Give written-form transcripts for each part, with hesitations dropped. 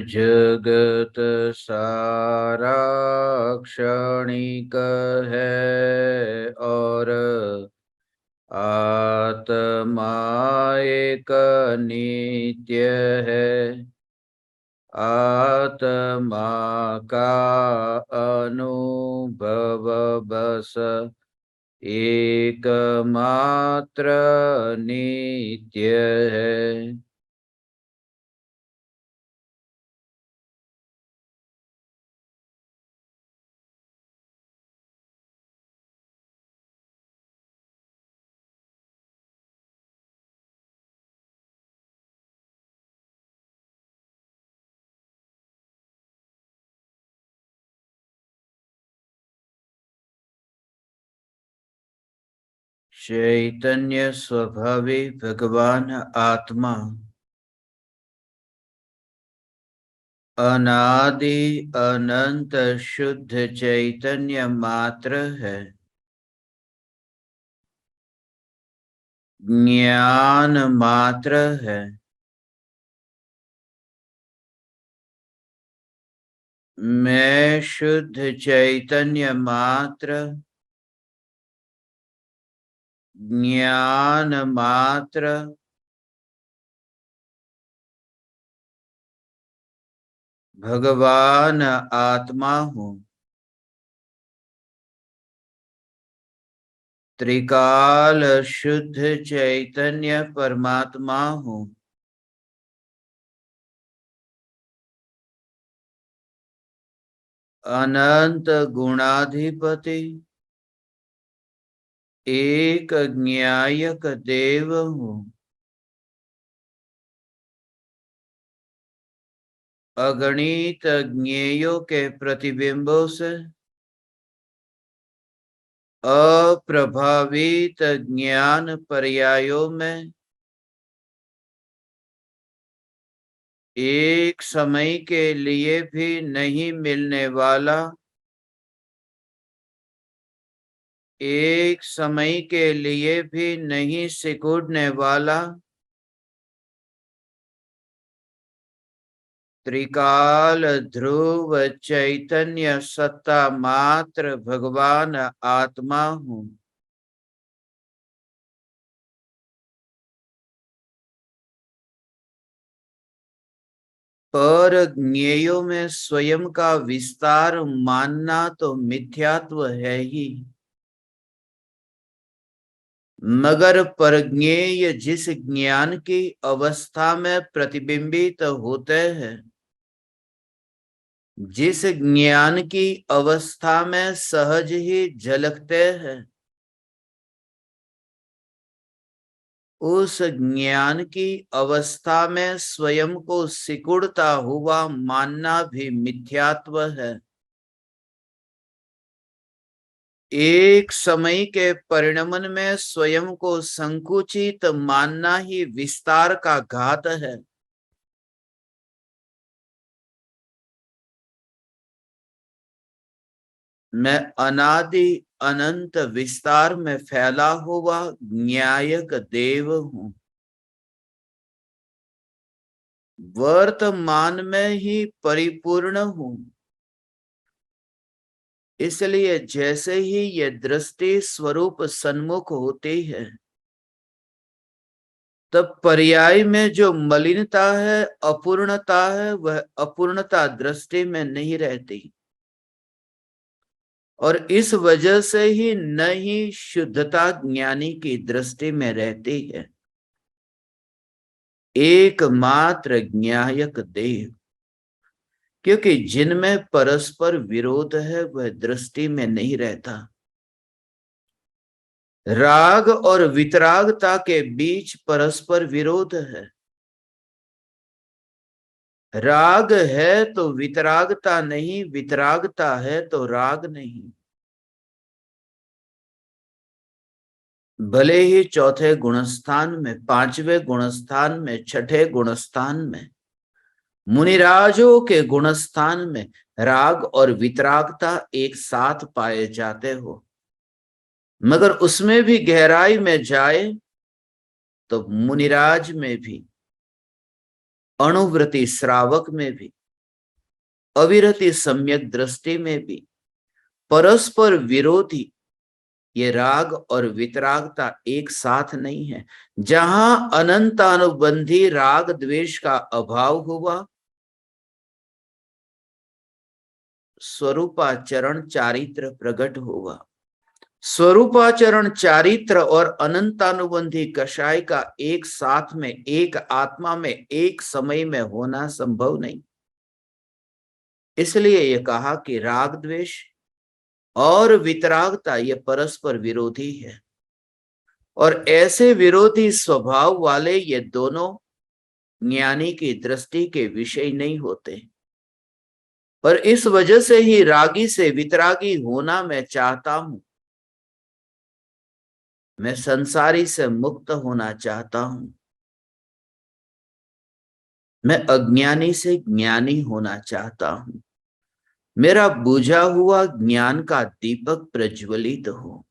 जगत सारा क्षणिक है और आत्मा एक नित्य है। आत्मा का अनुभव बस एकमात्र नित्य है। चैतन्य स्वभावी भगवान आत्मा अनादि अनंत शुद्ध चैतन्य मात्र है। ज्ञान मात्र है। मैं शुद्ध चैतन्य मात्र, ज्ञान मात्र, भगवान आत्मा हूँ। त्रिकाल शुद्ध चैतन्य परमात्मा हूँ। अनंत गुणाधिपति एक ज्ञायक देव हूँ। अगणित ज्ञेयों के प्रतिबिंबों से अप्रभावित ज्ञान पर्यायों में एक समय के लिए भी नहीं मिलने वाला, एक समय के लिए भी नहीं सिकुड़ने वाला त्रिकाल ध्रुव चैतन्य सत्ता मात्र भगवान आत्मा हूँ। पर ज्ञेयों में स्वयं का विस्तार मानना तो मिथ्यात्व है ही, मगर परज्ञेय जिस ज्ञान की अवस्था में प्रतिबिंबित होते हैं, जिस ज्ञान की अवस्था में सहज ही झलकते हैं, उस ज्ञान की अवस्था में स्वयं को सिकुड़ता हुआ मानना भी मिथ्यात्व है। एक समय के परिणमन में स्वयं को संकुचित मानना ही विस्तार का घात है। मैं अनादि अनंत विस्तार में फैला हुआ न्यायक देव हूं। वर्तमान में ही परिपूर्ण हूं। इसलिए जैसे ही ये दृष्टि स्वरूप सन्मुख होती है, तब पर्याय में जो मलिनता है, अपूर्णता है, वह अपूर्णता दृष्टि में नहीं रहती और इस वजह से ही न ही शुद्धता ज्ञानी की दृष्टि में रहती है। एकमात्र ज्ञायक देव, क्योंकि जिनमें परस्पर विरोध है वह दृष्टि में नहीं रहता। राग और वितरागता के बीच परस्पर विरोध है। राग है तो वितरागता नहीं, वितरागता है तो राग नहीं। भले ही चौथे गुणस्थान में, पांचवें गुणस्थान में, छठे गुणस्थान में, मुनिराजों के गुणस्थान में राग और वितरागता एक साथ पाए जाते हो, मगर उसमें भी गहराई में जाए तो मुनिराज में भी, अणुव्रति श्रावक में भी अविरति सम्यक दृष्टि में भी परस्पर विरोधी ये राग और वितरागता एक साथ नहीं है। जहां अनंतानुबंधी राग द्वेष का अभाव हुआ, स्वरूपाचरण चारित्र प्रकट हुआ। स्वरूपाचरण चारित्र और अनंतानुबंधी कषाय का एक साथ में, एक आत्मा में, एक समय में होना संभव नहीं। इसलिए ये कहा कि राग द्वेष और वितरागता ये परस्पर विरोधी है, और ऐसे विरोधी स्वभाव वाले ये दोनों ज्ञानी की दृष्टि के विषय नहीं होते। पर इस वजह से ही रागी से वितरागी होना मैं चाहता हूं। मैं संसारी से मुक्त होना चाहता हूं। मैं अज्ञानी से ज्ञानी होना चाहता हूं। मेरा बुझा हुआ ज्ञान का दीपक प्रज्वलित हो।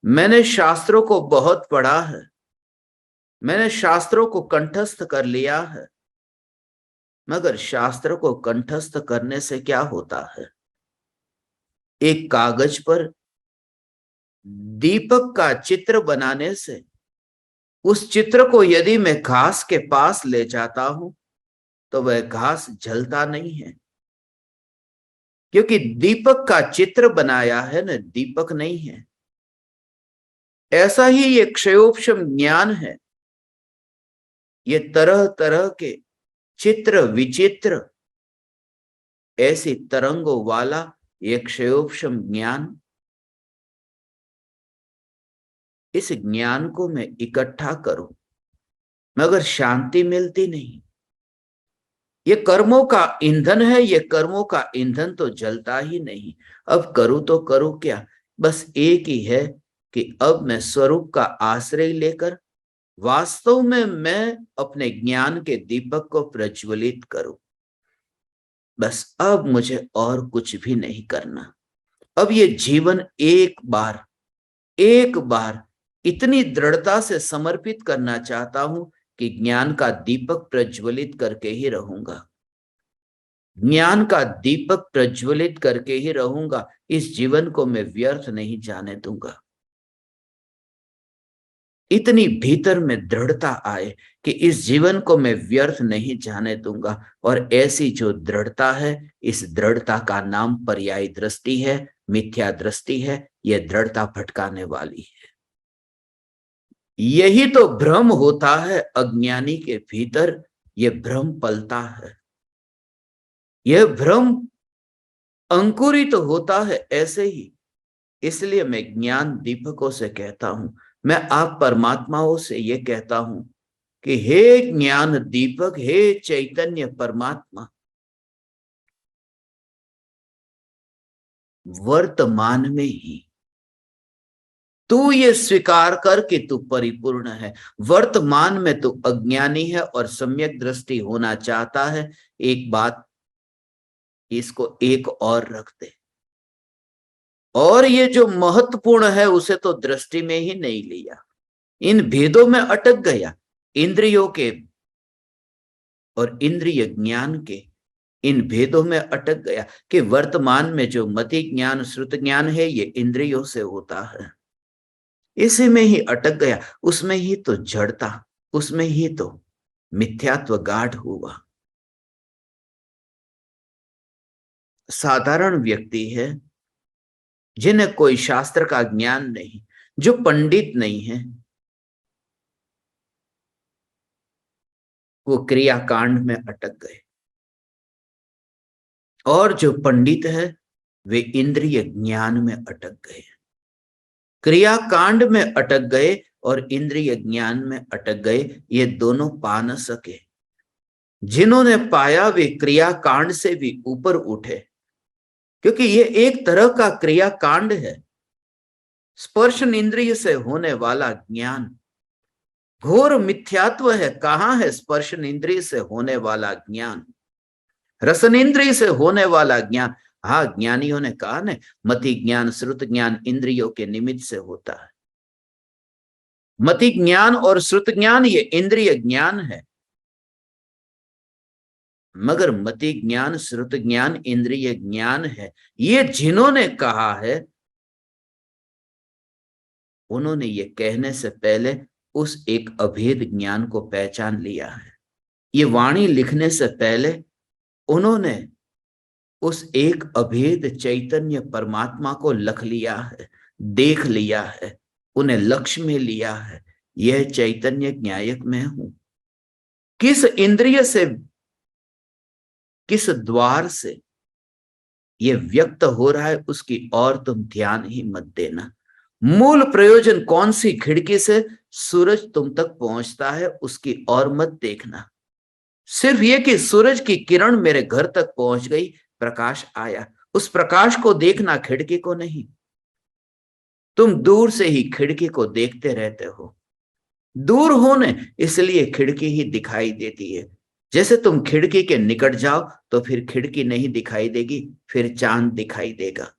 मैंने शास्त्रों को बहुत पढ़ा है, मैंने शास्त्रों को कंठस्थ कर लिया है, मगर शास्त्र को कंठस्थ करने से क्या होता है? एक कागज पर दीपक का चित्र बनाने से उस चित्र को यदि मैं घास के पास ले जाता हूं तो वह घास जलता नहीं है, क्योंकि दीपक का चित्र बनाया है ना, दीपक नहीं है। ऐसा ही ये क्षयोपशम ज्ञान है। ये तरह तरह के चित्र विचित्र ऐसी तरंगों वाला ये क्षयोपशम ज्ञान, इस ज्ञान को मैं इकट्ठा करूं मगर शांति मिलती नहीं। ये कर्मों का ईंधन है, ये कर्मों का ईंधन तो जलता ही नहीं। अब करूं तो करूं क्या? बस एक ही है कि अब मैं स्वरूप का आश्रय लेकर वास्तव में मैं अपने ज्ञान के दीपक को प्रज्वलित करूं। बस अब मुझे और कुछ भी नहीं करना। अब ये जीवन एक बार इतनी दृढ़ता से समर्पित करना चाहता हूं कि ज्ञान का दीपक प्रज्वलित करके ही रहूंगा। ज्ञान का दीपक प्रज्वलित करके ही रहूंगा। इस जीवन को मैं व्यर्थ नहीं जाने दूंगा। इतनी भीतर में दृढ़ता आए कि इस जीवन को मैं व्यर्थ नहीं जाने दूंगा। और ऐसी जो दृढ़ता है, इस दृढ़ता का नाम पर्यायी दृष्टि है, मिथ्या दृष्टि है। यह दृढ़ता भटकाने वाली है। यही तो भ्रम होता है अज्ञानी के भीतर। यह भ्रम पलता है, यह भ्रम अंकुरित होता है ऐसे ही। इसलिए मैं ज्ञान दीपकों से कहता हूं, मैं आप परमात्माओं से यह कहता हूं कि हे ज्ञान दीपक, हे चैतन्य परमात्मा, वर्तमान में ही तू ये स्वीकार कर कि तू परिपूर्ण है। वर्तमान में तू अज्ञानी है और सम्यक दृष्टि होना चाहता है। एक बात, इसको एक और रख दे, और ये जो महत्वपूर्ण है उसे तो दृष्टि में ही नहीं लिया। इन भेदों में अटक गया, इंद्रियों के और इंद्रिय ज्ञान के इन भेदों में अटक गया कि वर्तमान में जो मति ज्ञान श्रुत ज्ञान है ये इंद्रियों से होता है। इसी में ही अटक गया, उसमें ही तो जड़ता, उसमें ही तो मिथ्यात्व गाढ़ हुआ। साधारण व्यक्ति है जिन्हें कोई शास्त्र का ज्ञान नहीं, जो पंडित नहीं है, वो क्रियाकांड में अटक गए। और जो पंडित है वे इंद्रिय ज्ञान में अटक गए, क्रियाकांड में अटक गए और इंद्रिय ज्ञान में अटक गए। ये दोनों पा न सके। जिन्होंने पाया वे क्रियाकांड से भी ऊपर उठे, क्योंकि ये एक तरह का क्रियाकांड है। स्पर्श इंद्रिय से होने वाला ज्ञान घोर मिथ्यात्व है। कहां है स्पर्श इंद्रिय से होने वाला ज्ञान, रसन इंद्रिय से होने वाला ज्ञान? हाँ, ज्ञानियों ने कहा ना, मति ज्ञान श्रुत ज्ञान इंद्रियों के निमित्त से होता है। मति ज्ञान और श्रुत ज्ञान ये इंद्रिय ज्ञान है। मगर मति ज्ञान, श्रुत ज्ञान, इंद्रिय ज्ञान है, ये जिन्होंने कहा है उन्होंने ये कहने से पहले उस एक अभेद ज्ञान को पहचान लिया है। ये वाणी लिखने से पहले उन्होंने उस एक अभेद चैतन्य परमात्मा को लख लिया है, देख लिया है, उन्हें लक्ष्य में लिया है। यह चैतन्य ज्ञायक मैं हूं। किस इंद्रिय से, किस द्वार से यह व्यक्त हो रहा है उसकी और तुम ध्यान ही मत देना। मूल प्रयोजन कौन सी खिड़की से सूरज तुम तक पहुंचता है उसकी और मत देखना। सिर्फ ये कि सूरज की किरण मेरे घर तक पहुंच गई, प्रकाश आया, उस प्रकाश को देखना, खिड़की को नहीं। तुम दूर से ही खिड़की को देखते रहते हो। दूर होने इसलिए खिड़की ही दिखाई देती है। जैसे तुम खिड़की के निकट जाओ तो फिर खिड़की नहीं दिखाई देगी, फिर चांद दिखाई देगा।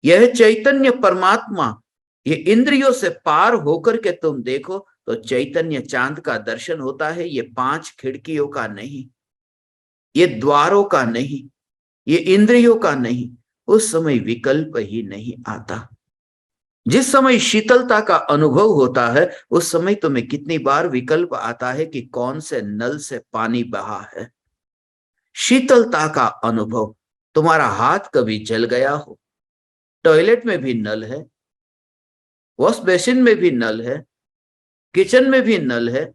यह चैतन्य परमात्मा, ये इंद्रियों से पार होकर के तुम देखो तो चैतन्य चांद का दर्शन होता है। ये 5 खिड़कियों का नहीं, ये द्वारों का नहीं, ये इंद्रियों का नहीं। उस समय विकल्प ही नहीं आता। जिस समय शीतलता का अनुभव होता है उस समय तुम्हें कितनी बार विकल्प आता है कि कौन से नल से पानी बहा है। शीतलता का अनुभव, तुम्हारा हाथ कभी जल गया हो, टॉयलेट में भी नल है, वॉश बेसिन में भी नल है, किचन में भी नल है,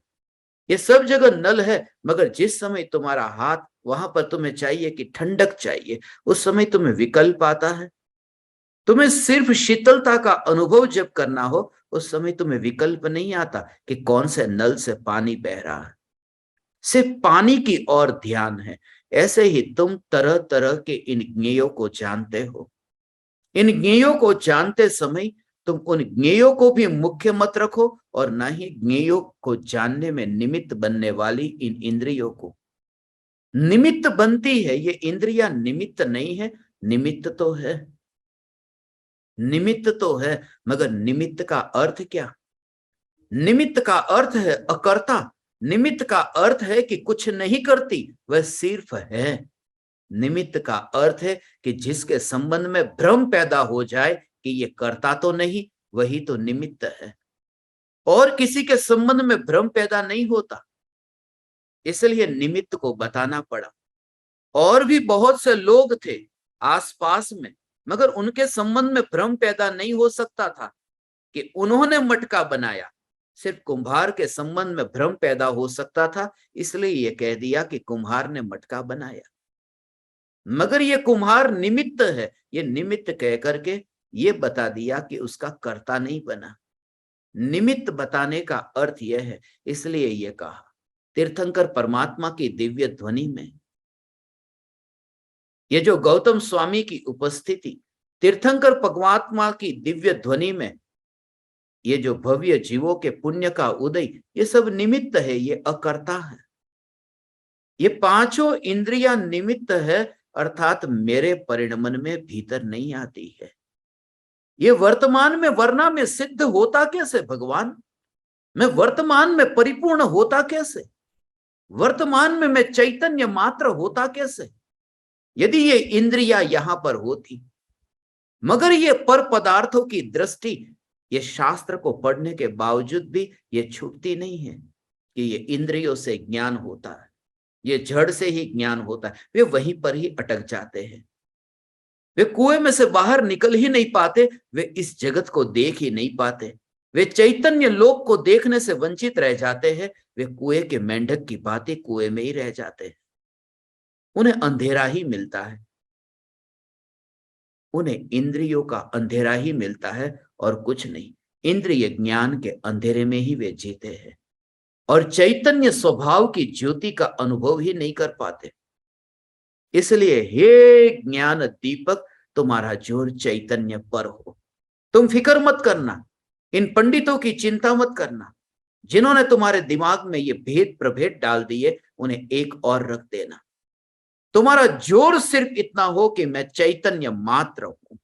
ये सब जगह नल है। मगर जिस समय तुम्हारा हाथ वहां पर तुम्हें चाहिए कि ठंडक चाहिए, उस समय तुम्हें विकल्प आता है। तुम्हें सिर्फ शीतलता का अनुभव जब करना हो उस समय तुम्हें विकल्प नहीं आता कि कौन से नल से पानी बह रहा है। सिर्फ पानी की ओर ध्यान है। ऐसे ही तुम तरह तरह के इन ज्ञेयों को जानते हो। इन ज्ञेयों को जानते समय तुम उन ज्ञेयों को भी मुख्य मत रखो और ना ही ज्ञेयों को जानने में निमित्त बनने वाली इन इंद्रियों को। निमित्त बनती है, ये इंद्रियां निमित्त नहीं है। निमित्त तो है, निमित्त तो है, मगर निमित्त का अर्थ क्या? निमित्त का अर्थ है अकर्ता। निमित्त का अर्थ है कि कुछ नहीं करती, वह सिर्फ है। निमित्त का अर्थ है कि जिसके संबंध में भ्रम पैदा हो जाए कि ये करता तो नहीं, वही तो निमित्त है। और किसी के संबंध में भ्रम पैदा नहीं होता, इसलिए निमित्त को बताना पड़ा। और भी बहुत से लोग थे आसपास में, मगर उनके संबंध में भ्रम पैदा नहीं हो सकता था कि उन्होंने मटका बनाया। सिर्फ कुम्हार के संबंध में भ्रम पैदा हो सकता था, इसलिए यह कह दिया कि कुम्हार ने मटका बनाया। मगर ये कुम्हार निमित्त है, ये निमित्त कह करके ये बता दिया कि उसका कर्ता नहीं बना। निमित्त बताने का अर्थ यह है, इसलिए ये कहा तीर्थंकर परमात्मा की दिव्य ध्वनि में। ये जो गौतम स्वामी की उपस्थिति, तीर्थंकर परमात्मा की दिव्य ध्वनि में, ये जो भव्य जीवों के पुण्य का उदय, ये सब निमित्त है, ये अकर्ता है। ये पांचों इंद्रियां निमित्त है, अर्थात मेरे परिणमन में भीतर नहीं आती है। ये वर्तमान में, वरना में सिद्ध होता कैसे भगवान? मैं वर्तमान में परिपूर्ण होता कैसे? वर्तमान में मैं चैतन्य मात्र होता कैसे यदि ये इंद्रियां यहां पर होती? मगर ये पर पदार्थों की दृष्टि, ये शास्त्र को पढ़ने के बावजूद भी ये छूटती नहीं है कि ये इंद्रियों से ज्ञान होता है, ये जड़ से ही ज्ञान होता है। वे वहीं पर ही अटक जाते हैं। वे कुएं में से बाहर निकल ही नहीं पाते, वे इस जगत को देख ही नहीं पाते। वे चैतन्य लोक को देखने से वंचित रह जाते हैं। वे कुएं के मेंढक की बातें कुएं में ही रह जाते हैं। उन्हें अंधेरा ही मिलता है, उन्हें इंद्रियों का अंधेरा ही मिलता है और कुछ नहीं। इंद्रिय ज्ञान के अंधेरे में ही वे जीते हैं और चैतन्य स्वभाव की ज्योति का अनुभव ही नहीं कर पाते। इसलिए हे ज्ञान दीपक, तुम्हारा जोर चैतन्य पर हो। तुम फिक्र मत करना, इन पंडितों की चिंता मत करना। जिन्होंने तुम्हारे दिमाग में ये भेद प्रभेद डाल दिए, उन्हें एक और रख देना। तुम्हारा जोर सिर्फ इतना हो कि मैं चैतन्य मात्र हूं,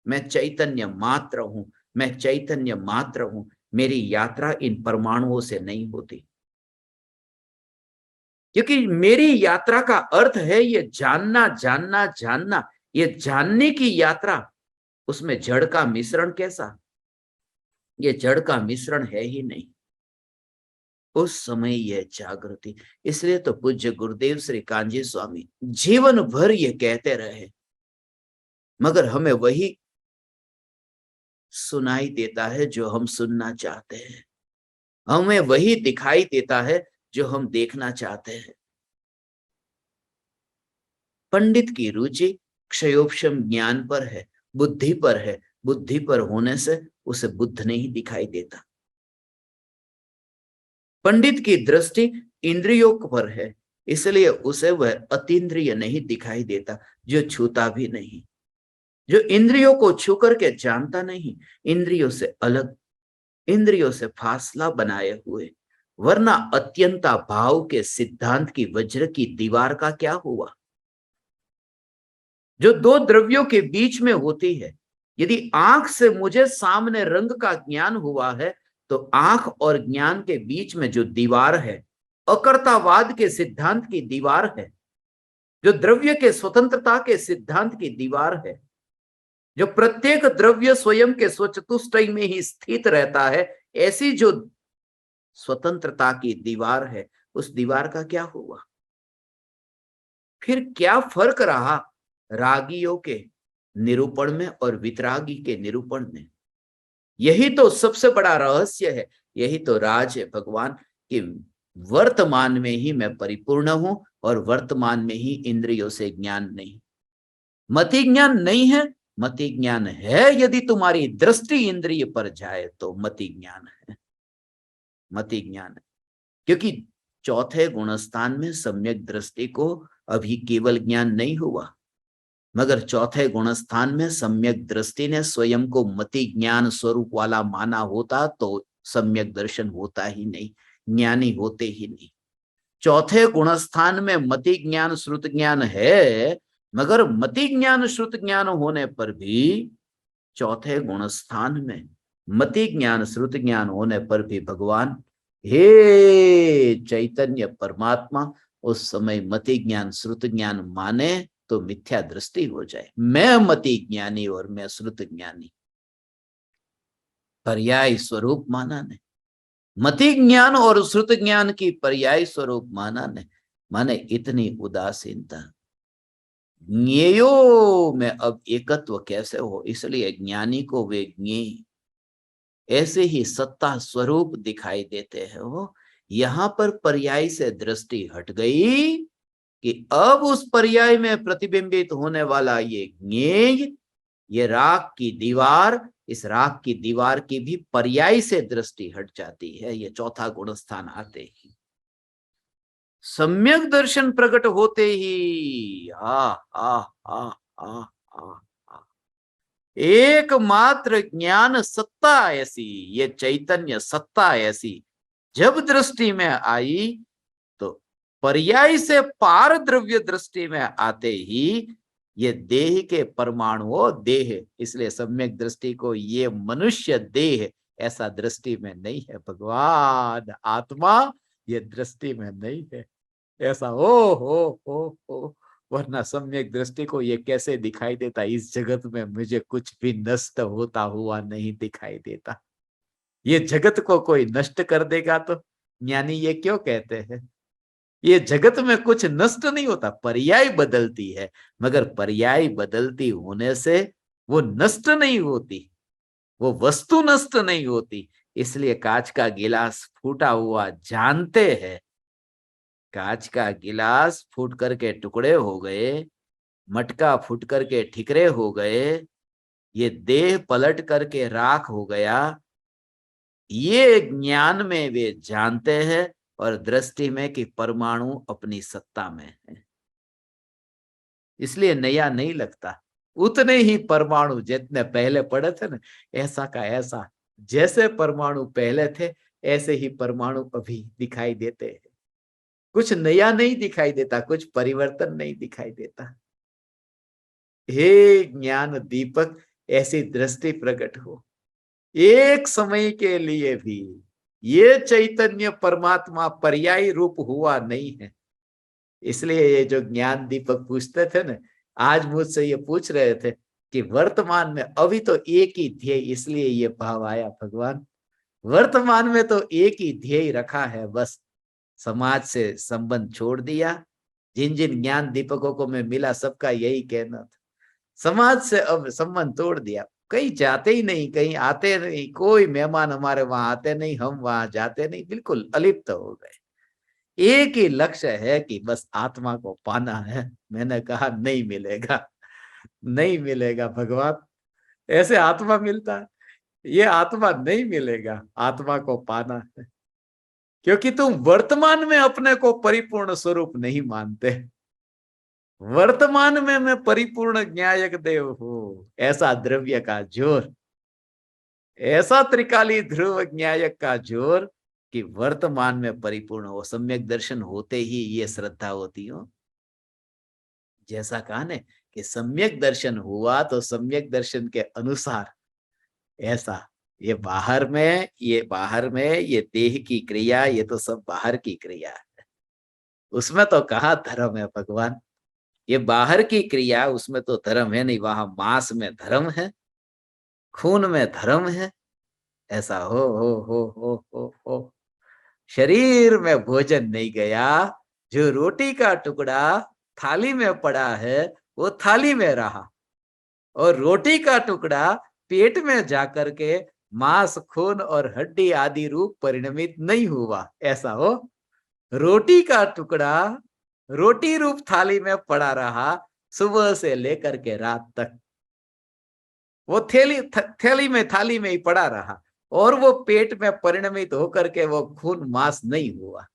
मैं चैतन्य मात्र हूं, मैं चैतन्य मात्र हूं। मेरी यात्रा इन परमाणुओं से नहीं होती। क्योंकि मेरी यात्रा का अर्थ है ये जानना जानना जानना, ये जानने की यात्रा। उसमें जड़ का मिश्रण कैसा? ये जड़ का मिश्रण है ही नहीं। उस समय यह जागृति, इसलिए तो पूज्य गुरुदेव श्री कांजी स्वामी जीवन भर ये कहते रहे, मगर हमें वही सुनाई देता है जो हम सुनना चाहते हैं, हमें वही दिखाई देता है जो हम देखना चाहते हैं। पंडित की रुचि क्षयोपशम ज्ञान पर है, बुद्धि पर है। बुद्धि पर होने से उसे बुद्ध नहीं दिखाई देता। पंडित की दृष्टि इंद्रियों पर है, इसलिए उसे वह अतीन्द्रिय नहीं दिखाई देता, जो छूता भी नहीं, जो इंद्रियों को छू करके जानता नहीं, इंद्रियों से अलग, इंद्रियों से फासला बनाए हुए। वरना अत्यंता भाव के सिद्धांत की वज्र की दीवार का क्या हुआ, जो दो द्रव्यों के बीच में होती है। यदि आंख से मुझे सामने रंग का ज्ञान हुआ है, तो आंख और ज्ञान के बीच में जो दीवार है, अकर्तावाद के सिद्धांत की दीवार है, जो द्रव्य के स्वतंत्रता के सिद्धांत की दीवार है, जो प्रत्येक द्रव्य स्वयं के स्वचतुष्टय में ही स्थित रहता है, ऐसी जो स्वतंत्रता की दीवार है, उस दीवार का क्या हुआ? फिर क्या फर्क रहा रागियों के निरूपण में और वितरागी के निरूपण में? यही तो सबसे बड़ा रहस्य है, यही तो राज है भगवान कि वर्तमान में ही मैं परिपूर्ण हूं और वर्तमान में ही इंद्रियों से ज्ञान नहीं। मति ज्ञान नहीं है, मति ज्ञान है यदि तुम्हारी दृष्टि इंद्रिय पर जाए तो मति ज्ञान है, मति ज्ञान है। क्योंकि चौथे गुणस्थान में सम्यक दृष्टि को अभी केवल ज्ञान नहीं हुआ, मगर चौथे गुणस्थान में सम्यक दृष्टि ने स्वयं को मति ज्ञान स्वरूप वाला माना होता तो सम्यक दर्शन होता ही नहीं, ज्ञानी होते ही नहीं। चौथे गुणस्थान में मति ज्ञान श्रुत ज्ञान है, मगर मति ज्ञान श्रुत ज्ञान होने पर भी चौथे गुणस्थान में मति ज्ञान श्रुत ज्ञान होने पर भी भगवान हे चैतन्य परमात्मा उस समय मति ज्ञान श्रुत ज्ञान माने तो मिथ्या दृष्टि हो जाए। मैं मति ज्ञानी और मैं श्रुत ज्ञानी, पर्याय स्वरूप माना ने। मति ज्ञान और श्रुत ज्ञान की पर्याय स्वरूप माना ने, माने इतनी उदासीनता। ज्ञेयो में अब एकत्व कैसे हो, इसलिए ज्ञानी को वे ज्ञेय ऐसे ही सत्ता स्वरूप दिखाई देते हैं। वो यहां पर पर्याय से दृष्टि हट गई कि अब उस पर्याय में प्रतिबिंबित होने वाला ये ज्ञेय, ये राग की दीवार, इस राग की दीवार की भी पर्याय से दृष्टि हट जाती है। ये चौथा गुण स्थान आते ही सम्यक दर्शन प्रकट होते ही आ आ आ आ आ एकमात्र ज्ञान सत्ता ऐसी, ये चैतन्य सत्ता ऐसी जब दृष्टि में आई तो पर्याय से पार द्रव्य दृष्टि में आते ही ये देह के परमाणु देह, इसलिए सम्यक दृष्टि को ये मनुष्य देह ऐसा दृष्टि में नहीं है, भगवान आत्मा ये दृष्टि में नहीं है ऐसा। ओ हो, वरना सम्यक दृष्टि को ये कैसे दिखाई देता? इस जगत में मुझे कुछ भी नष्ट होता हुआ नहीं दिखाई देता। ये जगत को कोई नष्ट कर देगा तो ज्ञानी ये क्यों कहते हैं? ये जगत में कुछ नष्ट नहीं होता, पर्याय बदलती है, मगर पर्याय बदलती होने से वो नष्ट नहीं होती, वो वस्तु नष्ट नहीं होती। इसलिए कांच का गिलास फूटा हुआ जानते हैं, कांच का गिलास फूट करके टुकड़े हो गए, मटका फूट करके ठिकरे हो गए, ये देह पलट करके राख हो गया, ये ज्ञान में वे जानते हैं और दृष्टि में कि परमाणु अपनी सत्ता में है, इसलिए नया नहीं लगता। उतने ही परमाणु जितने पहले पड़े थे ना, ऐसा का ऐसा, जैसे परमाणु पहले थे ऐसे ही परमाणु अभी दिखाई देते हैं। कुछ नया नहीं दिखाई देता, कुछ परिवर्तन नहीं दिखाई देता। हे ज्ञान दीपक ऐसी दृष्टि प्रकट हो, एक समय के लिए भी ये चैतन्य परमात्मा पर्यायी रूप हुआ नहीं है, इसलिए ये जो ज्ञान दीपक पूछते थे ना, आज मुझसे ये पूछ रहे थे कि वर्तमान में अभी तो एक ही ध्येय, इसलिए ये भाव आया भगवान, वर्तमान में तो एक ही ध्येय रखा है, बस समाज से संबंध छोड़ दिया। जिन जिन ज्ञान दीपकों को मैं मिला सबका यही कहना था, समाज से अब संबंध तोड़ दिया, कहीं जाते ही नहीं, कहीं आते नहीं, कोई मेहमान हमारे वहां आते नहीं, हम वहां जाते नहीं, बिल्कुल अलिप्त हो गए। एक ही लक्ष्य है कि बस आत्मा को पाना है। मैंने कहा नहीं मिलेगा, नहीं मिलेगा भगवान, ऐसे आत्मा मिलता है? ये आत्मा नहीं मिलेगा, आत्मा को पाना है, क्योंकि तुम वर्तमान में अपने को परिपूर्ण स्वरूप नहीं मानते। वर्तमान में मैं परिपूर्ण ज्ञायक देव हूं, ऐसा द्रव्य का जोर, ऐसा त्रिकाली ध्रुव ज्ञायक का जोर कि वर्तमान में परिपूर्ण हो। सम्यक दर्शन होते ही ये श्रद्धा होती हो। जैसा कहा ने कि सम्यक दर्शन हुआ तो सम्यक दर्शन के अनुसार ऐसा, ये बाहर में, ये बाहर में, ये देह की क्रिया, ये तो सब बाहर की क्रिया है। उसमें तो कहा धर्म है भगवान, ये बाहर की क्रिया, उसमें तो धर्म है नहीं। वहां मांस में धर्म है, खून में धर्म है। ऐसा हो शरीर में भोजन नहीं गया, जो रोटी का टुकड़ा थाली में पड़ा है वो थाली में रहा, और रोटी का टुकड़ा पेट में जाकर के मांस, खून और हड्डी आदि रूप परिणमित नहीं हुआ। ऐसा हो, रोटी का टुकड़ा रोटी रूप थाली में पड़ा रहा सुबह से लेकर के रात तक, वो थैली में, थाली में ही पड़ा रहा, और वो पेट में परिणमित होकर के वो खून मांस नहीं हुआ।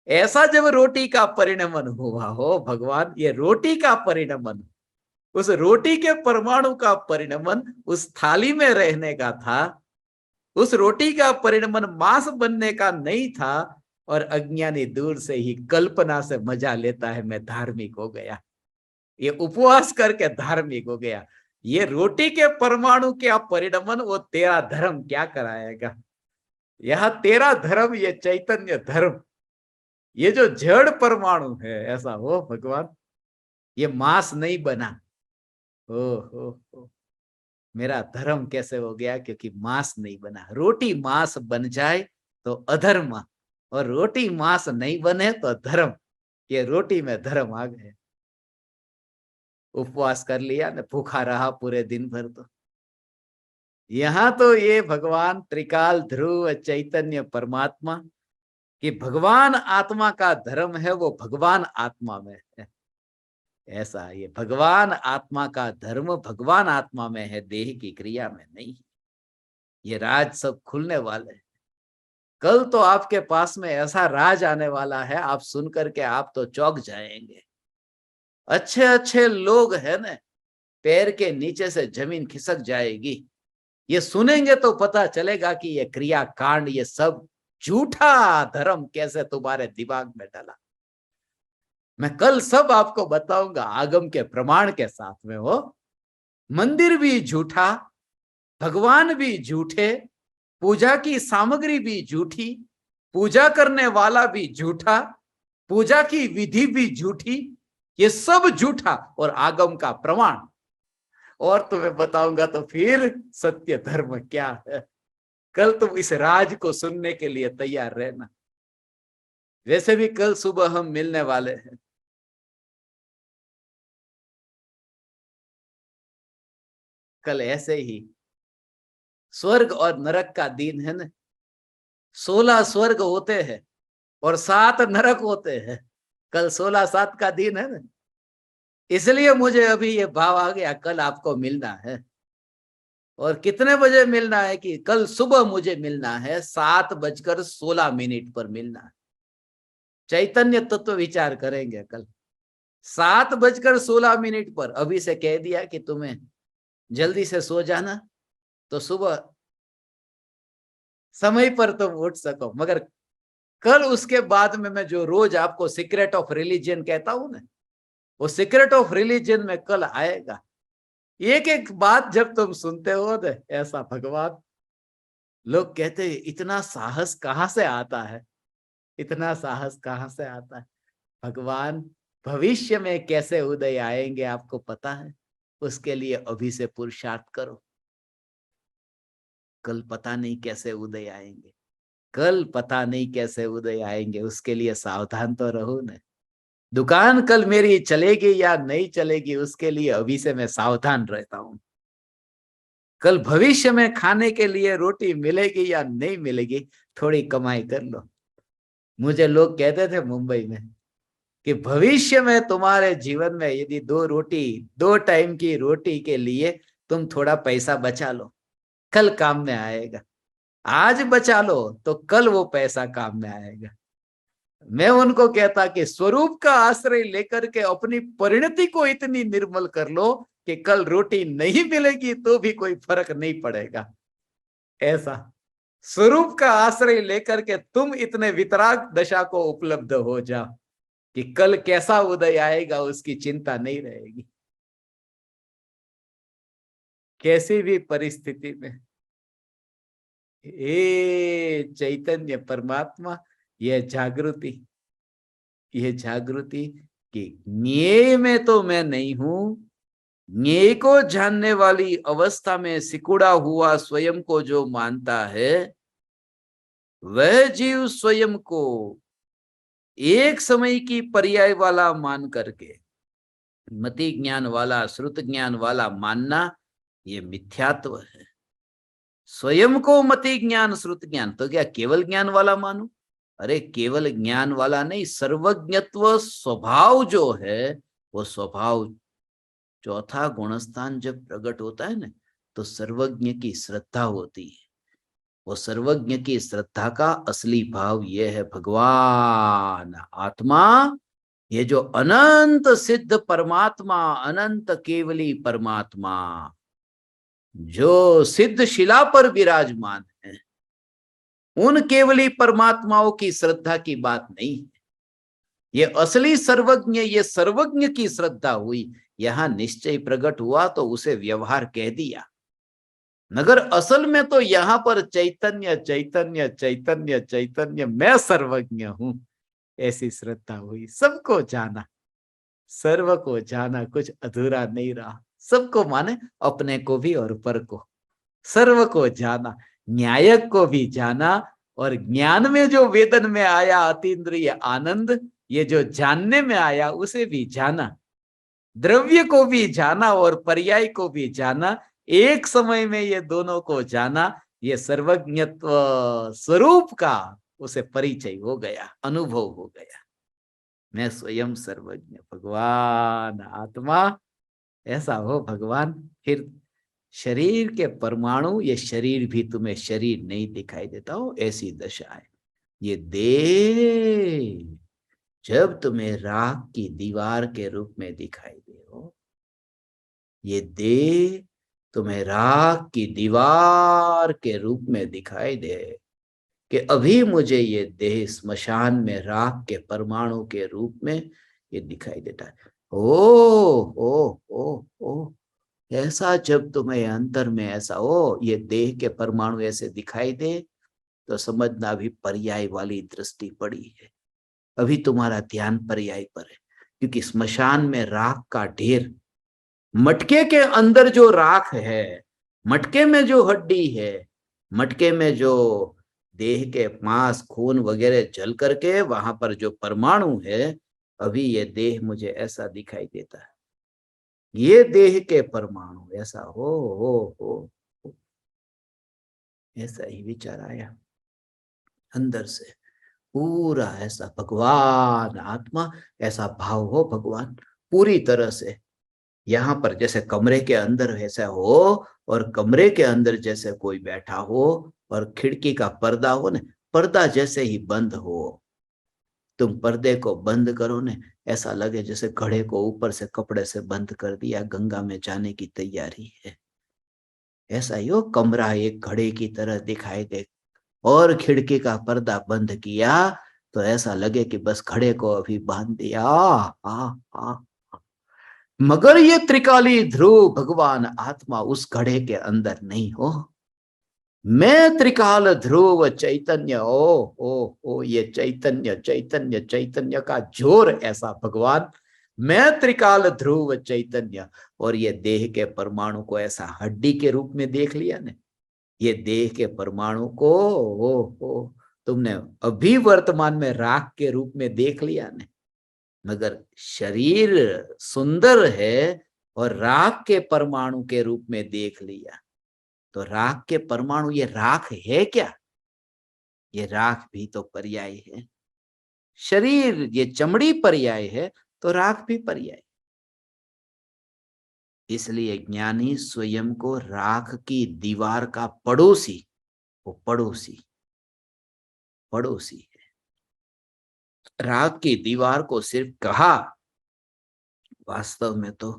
ऐसा जब रोटी का परिणमन हुआ हो भगवान, ये रोटी का परिणमन, उस रोटी के परमाणु का परिणमन उस थाली में रहने का था, उस रोटी का परिणमन मांस बनने का नहीं था। और अज्ञानी दूर से ही कल्पना से मजा लेता है, मैं धार्मिक हो गया, ये उपवास करके धार्मिक हो गया। ये रोटी के परमाणु का परिणमन वो तेरा धर्म क्या कराएगा? यह तेरा धर्म, ये चैतन्य धर्म, ये जो जड़ परमाणु है, ऐसा हो भगवान, ये मांस नहीं बना। हो मेरा धर्म कैसे हो गया? क्योंकि मांस नहीं बना। रोटी मांस बन जाए तो अधर्म, और रोटी मांस नहीं बने तो धर्म। ये रोटी में धर्म आ गए। उपवास कर लिया न, भूखा रहा पूरे दिन भर, तो यहां तो ये भगवान त्रिकाल ध्रुव चैतन्य परमात्मा, कि भगवान आत्मा का धर्म है, वो भगवान आत्मा में है। ऐसा ये भगवान आत्मा का धर्म भगवान आत्मा में है, देह की क्रिया में नहीं। ये राज सब खुलने वाले हैं। कल तो आपके पास में ऐसा राज आने वाला है, आप सुन करके आप तो चौंक जाएंगे। अच्छे अच्छे लोग हैं ना, पैर के नीचे से जमीन खिसक जाएगी। ये सुनेंगे तो पता चलेगा कि ये क्रिया कांड, ये सब झूठा धर्म कैसे तुम्हारे दिमाग में डला। मैं कल सब आपको बताऊंगा आगम के प्रमाण के साथ में। हो, मंदिर भी झूठा, भगवान भी झूठे, पूजा की सामग्री भी झूठी, पूजा करने वाला भी झूठा, पूजा की विधि भी झूठी, ये सब झूठा और आगम का प्रमाण। और तुम्हें बताऊंगा तो फिर सत्य धर्म क्या है। कल तुम इस राज को सुनने के लिए तैयार रहना। वैसे भी कल सुबह हम मिलने वाले हैं। कल ऐसे ही स्वर्ग और नरक का दिन है ना, 16 स्वर्ग होते हैं और 7 नरक होते हैं। कल 16/7 का दिन है ना, इसलिए मुझे अभी ये भाव आ गया, कल आपको मिलना है। और कितने बजे मिलना है? कि कल सुबह मुझे मिलना है, 7:16 पर मिलना है। चैतन्य तत्व विचार करेंगे कल 7:16 पर। अभी से कह दिया कि तुम्हें जल्दी से सो जाना, तो सुबह समय पर तुम उठ सको। मगर कल उसके बाद में मैं जो रोज आपको सीक्रेट ऑफ रिलीजन कहता हूं ना, वो सीक्रेट ऑफ रिलीजन में कल आएगा। एक एक बात जब तुम सुनते हो ना, ऐसा भगवान, लोग कहते हैं इतना साहस कहां से आता है, इतना साहस कहां से आता है। भगवान भविष्य में कैसे उदय आएंगे आपको पता है? उसके लिए अभी से पुरुषार्थ करो। कल पता नहीं कैसे उदय आएंगे, कल पता नहीं कैसे उदय आएंगे, उसके लिए सावधान तो रहो न। दुकान कल मेरी चलेगी या नहीं चलेगी, उसके लिए अभी से मैं सावधान रहता हूं। कल भविष्य में खाने के लिए रोटी मिलेगी या नहीं मिलेगी, थोड़ी कमाई कर लो। मुझे लोग कहते थे मुंबई में कि भविष्य में तुम्हारे जीवन में यदि दो टाइम की रोटी के लिए तुम थोड़ा पैसा बचा लो, कल काम में आएगा। आज बचा लो तो कल वो पैसा काम में आएगा। मैं उनको कहता कि स्वरूप का आश्रय लेकर के अपनी परिणति को इतनी निर्मल कर लो कि कल रोटी नहीं मिलेगी तो भी कोई फर्क नहीं पड़ेगा। ऐसा स्वरूप का आश्रय लेकर के तुम इतने वितराग दशा को उपलब्ध हो जाओ कि कल कैसा उदय आएगा उसकी चिंता नहीं रहेगी। कैसी भी परिस्थिति में हे चैतन्य परमात्मा, यह जागृति कि ज्ञेय में तो मैं नहीं हूं, ज्ञेय को जानने वाली अवस्था में सिकुड़ा हुआ स्वयं को जो मानता है, वह जीव स्वयं को एक समय की पर्याय वाला मान करके मति ज्ञान वाला, श्रुत ज्ञान वाला मानना, ये मिथ्यात्व है। स्वयं को मति ज्ञान, श्रुत ज्ञान तो क्या केवल ज्ञान वाला मानो? अरे केवल ज्ञान वाला नहीं, सर्वज्ञत्व स्वभाव जो है, वो स्वभाव चौथा गुणस्थान जब प्रकट होता है ना, तो सर्वज्ञ की श्रद्धा होती है। वो सर्वज्ञ की श्रद्धा का असली भाव ये है, भगवान आत्मा, ये जो अनंत सिद्ध परमात्मा, अनंत केवली परमात्मा जो सिद्ध शिला पर विराजमान है, उन केवली परमात्माओं की श्रद्धा की बात नहीं है। ये असली सर्वज्ञ, ये सर्वज्ञ की श्रद्धा हुई। यहां निश्चय प्रकट हुआ तो उसे व्यवहार कह दिया, मगर असल में तो यहां पर चैतन्य चैतन्य चैतन्य चैतन्य, मैं सर्वज्ञ हूं, ऐसी श्रद्धा हुई। सबको जाना, सर्व को जाना, कुछ अधूरा नहीं रहा। सबको माने, अपने को भी और पर को, सर्व को जाना, न्यायक को भी जाना, और ज्ञान में जो वेदन में आया अतीन्द्रिय आनंद, ये जो जानने में आया उसे भी जाना, द्रव्य को भी जाना और पर्याय को भी जाना। एक समय में ये दोनों को जाना, ये सर्वज्ञत्व स्वरूप का उसे परिचय हो गया, अनुभव हो गया। मैं स्वयं सर्वज्ञ, भगवान आत्मा, ऐसा हो भगवान। फिर शरीर के परमाणु, ये शरीर भी तुम्हें शरीर नहीं दिखाई देता हो, ऐसी दशा है। ये देह जब तुम्हें राख की दीवार के रूप में दिखाई दे हो, ये देह तुम्हें राख की दीवार के रूप में दिखाई दे कि अभी मुझे ये देह स्मशान में राख के परमाणु के रूप में ये दिखाई देता है। ओ ऐसा जब तुम्हें अंतर में ऐसा हो, ये देह के परमाणु ऐसे दिखाई दे, तो समझना अभी पर्याय वाली दृष्टि पड़ी है। अभी तुम्हारा ध्यान पर्याय पर है, क्योंकि स्मशान में राख का ढेर, मटके के अंदर जो राख है, मटके में जो हड्डी है, मटके में जो देह के मांस खून वगैरह जल करके वहां पर जो परमाणु है, अभी ये देह मुझे ऐसा दिखाई देता है। ये देह के परमाणु ऐसा हो, ऐसा ही विचार आया अंदर से, पूरा ऐसा भगवान आत्मा, ऐसा भाव हो भगवान पूरी तरह से। यहाँ पर जैसे कमरे के अंदर ऐसा हो, और कमरे के अंदर जैसे कोई बैठा हो और खिड़की का पर्दा हो ना, पर्दा जैसे ही बंद हो, तुम पर्दे को बंद करो ना, ऐसा लगे जैसे घड़े को ऊपर से कपड़े से बंद कर दिया, गंगा में जाने की तैयारी है। ऐसा ही हो, कमरा एक घड़े की तरह दिखाई दे और खिड़की का पर्दा बंद किया तो ऐसा लगे कि बस घड़े को अभी बांध दिया। आ मगर ये त्रिकाली ध्रुव भगवान आत्मा उस घड़े के अंदर नहीं हो, मैं त्रिकाल ध्रुव चैतन्य। ओ ये चैतन्य चैतन्य चैतन्य का जोर ऐसा भगवान। मैं त्रिकाल ध्रुव चैतन्य। और ये देह के परमाणु को ऐसा हड्डी के रूप में देख लिया ने। ये देह के परमाणु को ओ तुमने अभी वर्तमान में राख के रूप में देख लिया ने। मगर शरीर सुंदर है और राख के परमाणु के रूप में देख लिया। तो राख के परमाणु ये राख है क्या? ये राख भी तो पर्याय है। शरीर ये चमड़ी पर्याय है तो राख भी पर्याय। इसलिए ज्ञानी स्वयं को राख की दीवार का पड़ोसी, वो पड़ोसी पड़ोसी है। राख की दीवार को सिर्फ कहा, वास्तव में तो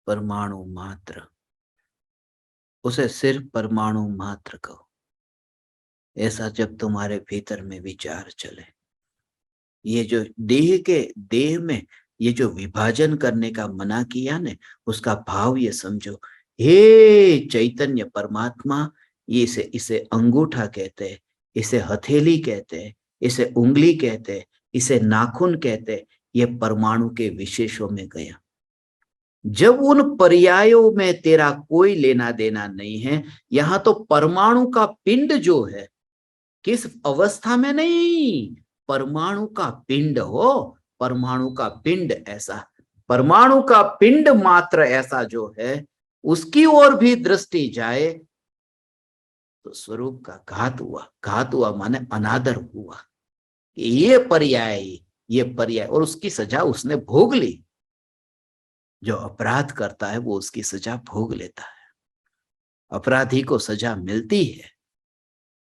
परमाणु मात्र, उसे सिर्फ परमाणु मात्र कहो। ऐसा जब तुम्हारे भीतर में विचार चले, ये जो देह में ये जो विभाजन करने का मना किया ने, उसका भाव ये समझो। हे चैतन्य परमात्मा, ये इसे अंगूठा कहते हैं, इसे हथेली कहते हैं, इसे उंगली कहते हैं, इसे नाखून कहते हैं। ये परमाणु के विशेषों में गया। जब उन पर्यायों में तेरा कोई लेना देना नहीं है, यहां तो परमाणु का पिंड जो है, किस अवस्था में नहीं, परमाणु का पिंड हो, परमाणु का पिंड ऐसा, परमाणु का पिंड मात्र ऐसा जो है, उसकी ओर भी दृष्टि जाए तो स्वरूप का घात हुआ। घात हुआ माने अनादर हुआ। ये पर्याय और उसकी सजा उसने भोग ली। जो अपराध करता है वो उसकी सजा भोग लेता है। अपराधी को सजा मिलती है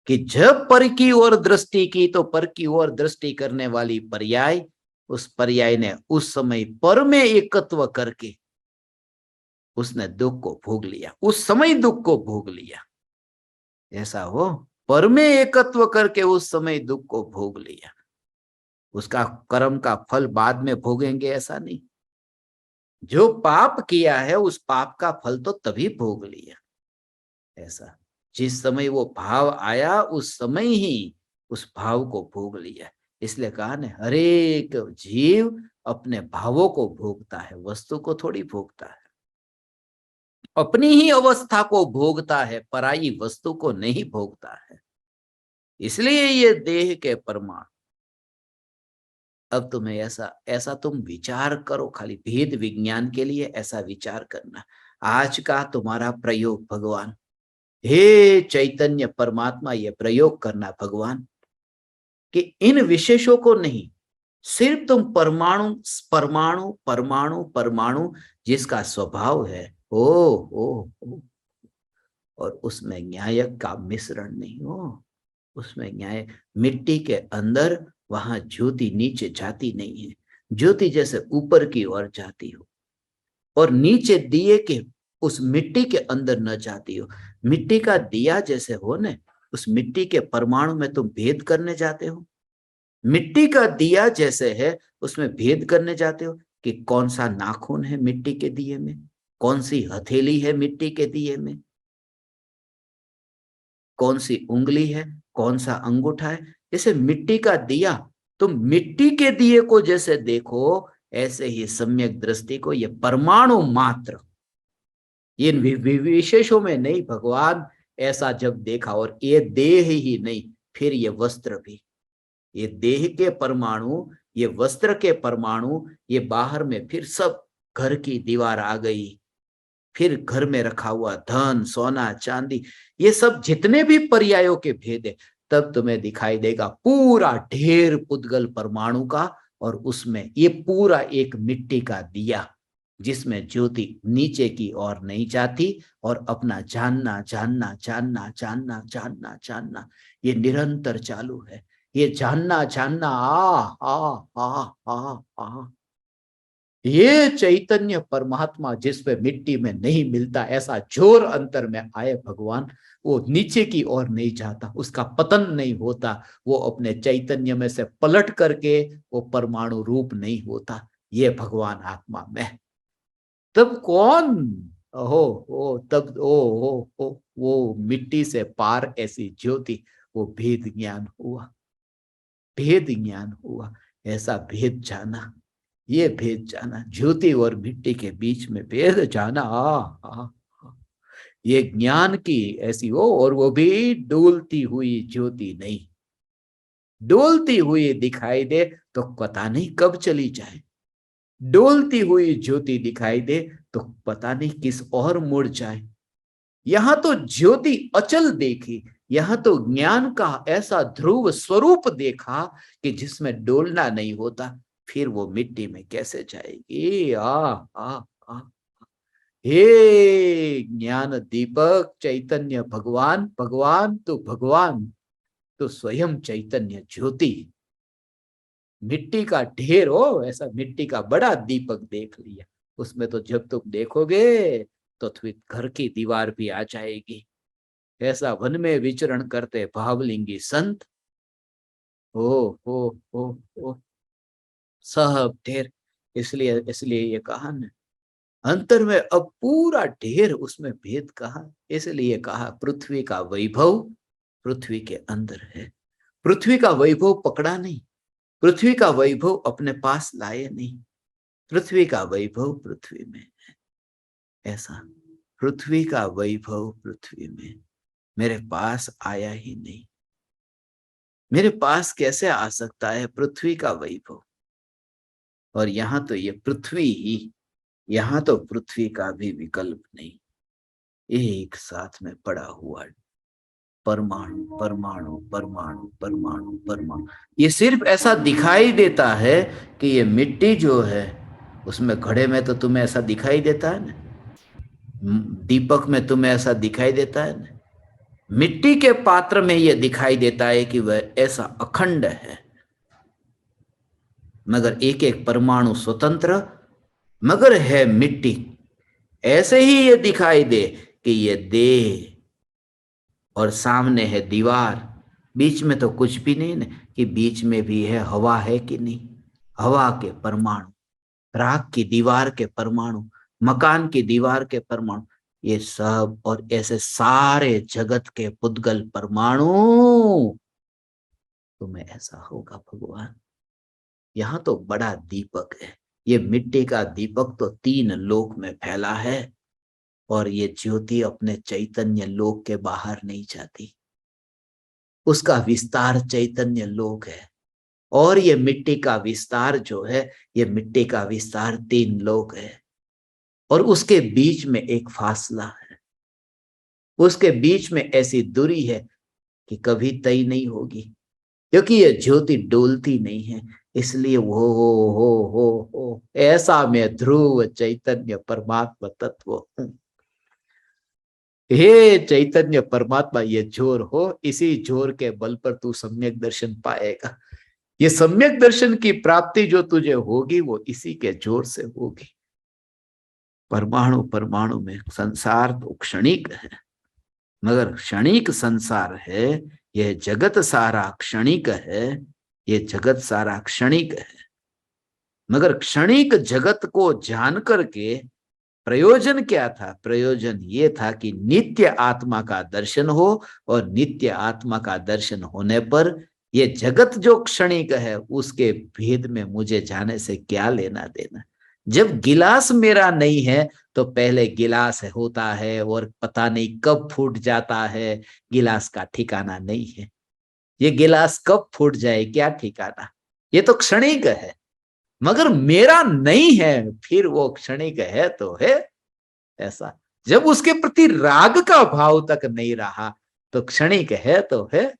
कि जब पर की ओर दृष्टि की तो पर की ओर दृष्टि करने वाली पर्याय, उस पर्याय ने उस समय पर में एकत्व करके उसने दुख को भोग लिया, उस समय दुख को भोग लिया। ऐसा हो, पर में एकत्व करके उस समय दुख को भोग लिया। उसका कर्म का फल बाद में भोगेंगे ऐसा नहीं। जो पाप किया है उस पाप का फल तो तभी भोग लिया। ऐसा जिस समय वो भाव आया उस समय ही उस भाव को भोग लिया। इसलिए कहा ने हरेक जीव अपने भावों को भोगता है, वस्तु को थोड़ी भोगता है। अपनी ही अवस्था को भोगता है, पराई वस्तु को नहीं भोगता है। इसलिए ये देह के परमाणु। अब तुम्हें ऐसा तुम विचार करो, खाली भेद विज्ञान के लिए ऐसा विचार करना। आज का तुम्हारा प्रयोग भगवान, हे चैतन्य परमात्मा, ये प्रयोग करना भगवान कि इन विशेषों को नहीं, सिर्फ तुम परमाणु परमाणु परमाणु परमाणु जिसका स्वभाव है ओ और उसमें न्यायक का मिश्रण नहीं हो। उसमें न्याय, मिट्टी के अंदर वहां ज्योति नीचे जाती नहीं है। ज्योति जैसे ऊपर की ओर जाती हो और नीचे दिए के उस मिट्टी के अंदर न जाती हो। मिट्टी का दिया जैसे हो न, उस मिट्टी के परमाणु में तुम भेद करने जाते हो। मिट्टी का दिया जैसे है उसमें भेद करने जाते हो कि कौन सा नाखून है मिट्टी के दिए में, कौन सी हथेली है मिट्टी के दिए में, कौन सी उंगली है, कौन सा अंगूठा है। जैसे मिट्टी का दिया, तुम मिट्टी के दिए को जैसे देखो, ऐसे ही सम्यक दृष्टि को ये परमाणु मात्र, इन विशेषों में नहीं भगवान, ऐसा जब देखा। और ये देह ही नहीं, फिर ये वस्त्र भी, ये देह के परमाणु, ये वस्त्र के परमाणु, ये बाहर में फिर सब घर की दीवार आ गई, फिर घर में रखा हुआ धन सोना चांदी, ये सब जितने भी पर्यायों के भेद है, तब तुम्हें दिखाई देगा पूरा ढेर पुद्गल परमाणु का। और उसमें ये पूरा एक मिट्टी का दिया जिसमें ज्योति नीचे की ओर नहीं जाती और अपना जानना जानना जानना जानना जानना जानना ये निरंतर चालू है। ये जानना जानना आ ये चैतन्य परमात्मा जिसपे मिट्टी में नहीं मिलता ऐसा जोर अंतर में आए भगवान, वो नीचे की ओर नहीं जाता, उसका पतन नहीं होता, वो अपने चैतन्य में से पलट करके वो परमाणु रूप नहीं होता। ये भगवान आत्मा में। तब कौन ओहो तब ओ वो मिट्टी से पार ऐसी ज्योति, वो भेद ज्ञान हुआ, भेद ज्ञान हुआ। ऐसा भेद जाना, ये भेद जाना, ज्योति और मिट्टी के बीच में भेद जाना। आ, ये ज्ञान की ऐसी हो, और वो भी डोलती हुई ज्योति नहीं, डोलती हुई दिखाई दे तो पता नहीं कब चली जाए, डोलती हुई ज्योति दिखाई दे तो पता नहीं किस और मुड़ जाए। यहां तो ज्योति अचल देखी, यहां तो ज्ञान का ऐसा ध्रुव स्वरूप देखा कि जिसमें डोलना नहीं होता, फिर वो मिट्टी में कैसे जाएगी। आ हे ज्ञान दीपक चैतन्य भगवान, भगवान तो भगवान तो स्वयं चैतन्य ज्योति, मिट्टी का ढेर हो, ऐसा मिट्टी का बड़ा दीपक देख लिया, उसमें तो जब तुम देखोगे तो फिर घर की दीवार भी आ जाएगी। ऐसा वन में विचरण करते भावलिंगी संत, ओ ओ ओ ओ सब ढेर। इसलिए इसलिए ये कहा ना, अंतर में अब पूरा ढेर, उसमें भेद कहा, इसलिए कहा पृथ्वी का वैभव पृथ्वी के अंदर है। पृथ्वी का वैभव पकड़ा नहीं, पृथ्वी का वैभव अपने पास लाए नहीं, पृथ्वी का वैभव पृथ्वी में है। ऐसा पृथ्वी का वैभव पृथ्वी में, मेरे पास आया ही नहीं, मेरे पास कैसे आ सकता है पृथ्वी का वैभव। और यहां तो ये पृथ्वी ही, यहां तो पृथ्वी का भी विकल्प नहीं, एक साथ में पड़ा हुआ परमाणु परमाणु परमाणु परमाणु परमाणु। ये सिर्फ ऐसा दिखाई देता है कि ये मिट्टी जो है, उसमें घड़े में तो तुम्हें ऐसा दिखाई देता है ना, दीपक में तुम्हें ऐसा दिखाई देता है ना, मिट्टी के पात्र में यह दिखाई देता है कि वह ऐसा अखंड है, मगर एक एक परमाणु स्वतंत्र, मगर है मिट्टी। ऐसे ही ये दिखाई दे कि ये देह और सामने है दीवार, बीच में तो कुछ भी नहीं ना, कि बीच में भी है हवा है कि नहीं, हवा के परमाणु, राख की दीवार के परमाणु, मकान की दीवार के परमाणु, ये सब और ऐसे सारे जगत के पुद्गल परमाणु, तुम्हें ऐसा होगा भगवान। यहां तो बड़ा दीपक है, ये मिट्टी का दीपक तो 3 लोक में फैला है, और ये ज्योति अपने चैतन्य लोक के बाहर नहीं जाती, उसका विस्तार चैतन्य लोक है। और ये मिट्टी का विस्तार जो है, ये मिट्टी का विस्तार 3 लोक है, और उसके बीच में एक फासला है, उसके बीच में ऐसी दूरी है कि कभी तय नहीं होगी, क्योंकि ये ज्योति डोलती नहीं है। इसलिए वो हो ऐसा मैं ध्रुव चैतन्य परमात्मा तत्व हूं। हे चैतन्य परमात्मा, ये जोर हो, इसी जोर के बल पर तू सम्यक दर्शन पाएगा। ये सम्यक दर्शन की प्राप्ति जो तुझे होगी, वो इसी के जोर से होगी। परमाणु परमाणु में संसार तो क्षणिक है, मगर क्षणिक संसार है, यह जगत सारा क्षणिक है, ये जगत सारा क्षणिक है। मगर क्षणिक जगत को जान करके प्रयोजन क्या था? प्रयोजन ये था कि नित्य आत्मा का दर्शन हो, और नित्य आत्मा का दर्शन होने पर ये जगत जो क्षणिक है, उसके भेद में मुझे जाने से क्या लेना देना। जब गिलास मेरा नहीं है तो पहले गिलास होता है, और पता नहीं कब फूट जाता है, गिलास का ठिकाना नहीं है। ये गिलास कब फूट जाए क्या ठिकाना, ये तो क्षणिक है। मगर मेरा नहीं है, फिर वो क्षणिक है तो है। ऐसा जब उसके प्रति राग का भाव तक नहीं रहा, तो क्षणिक है तो है,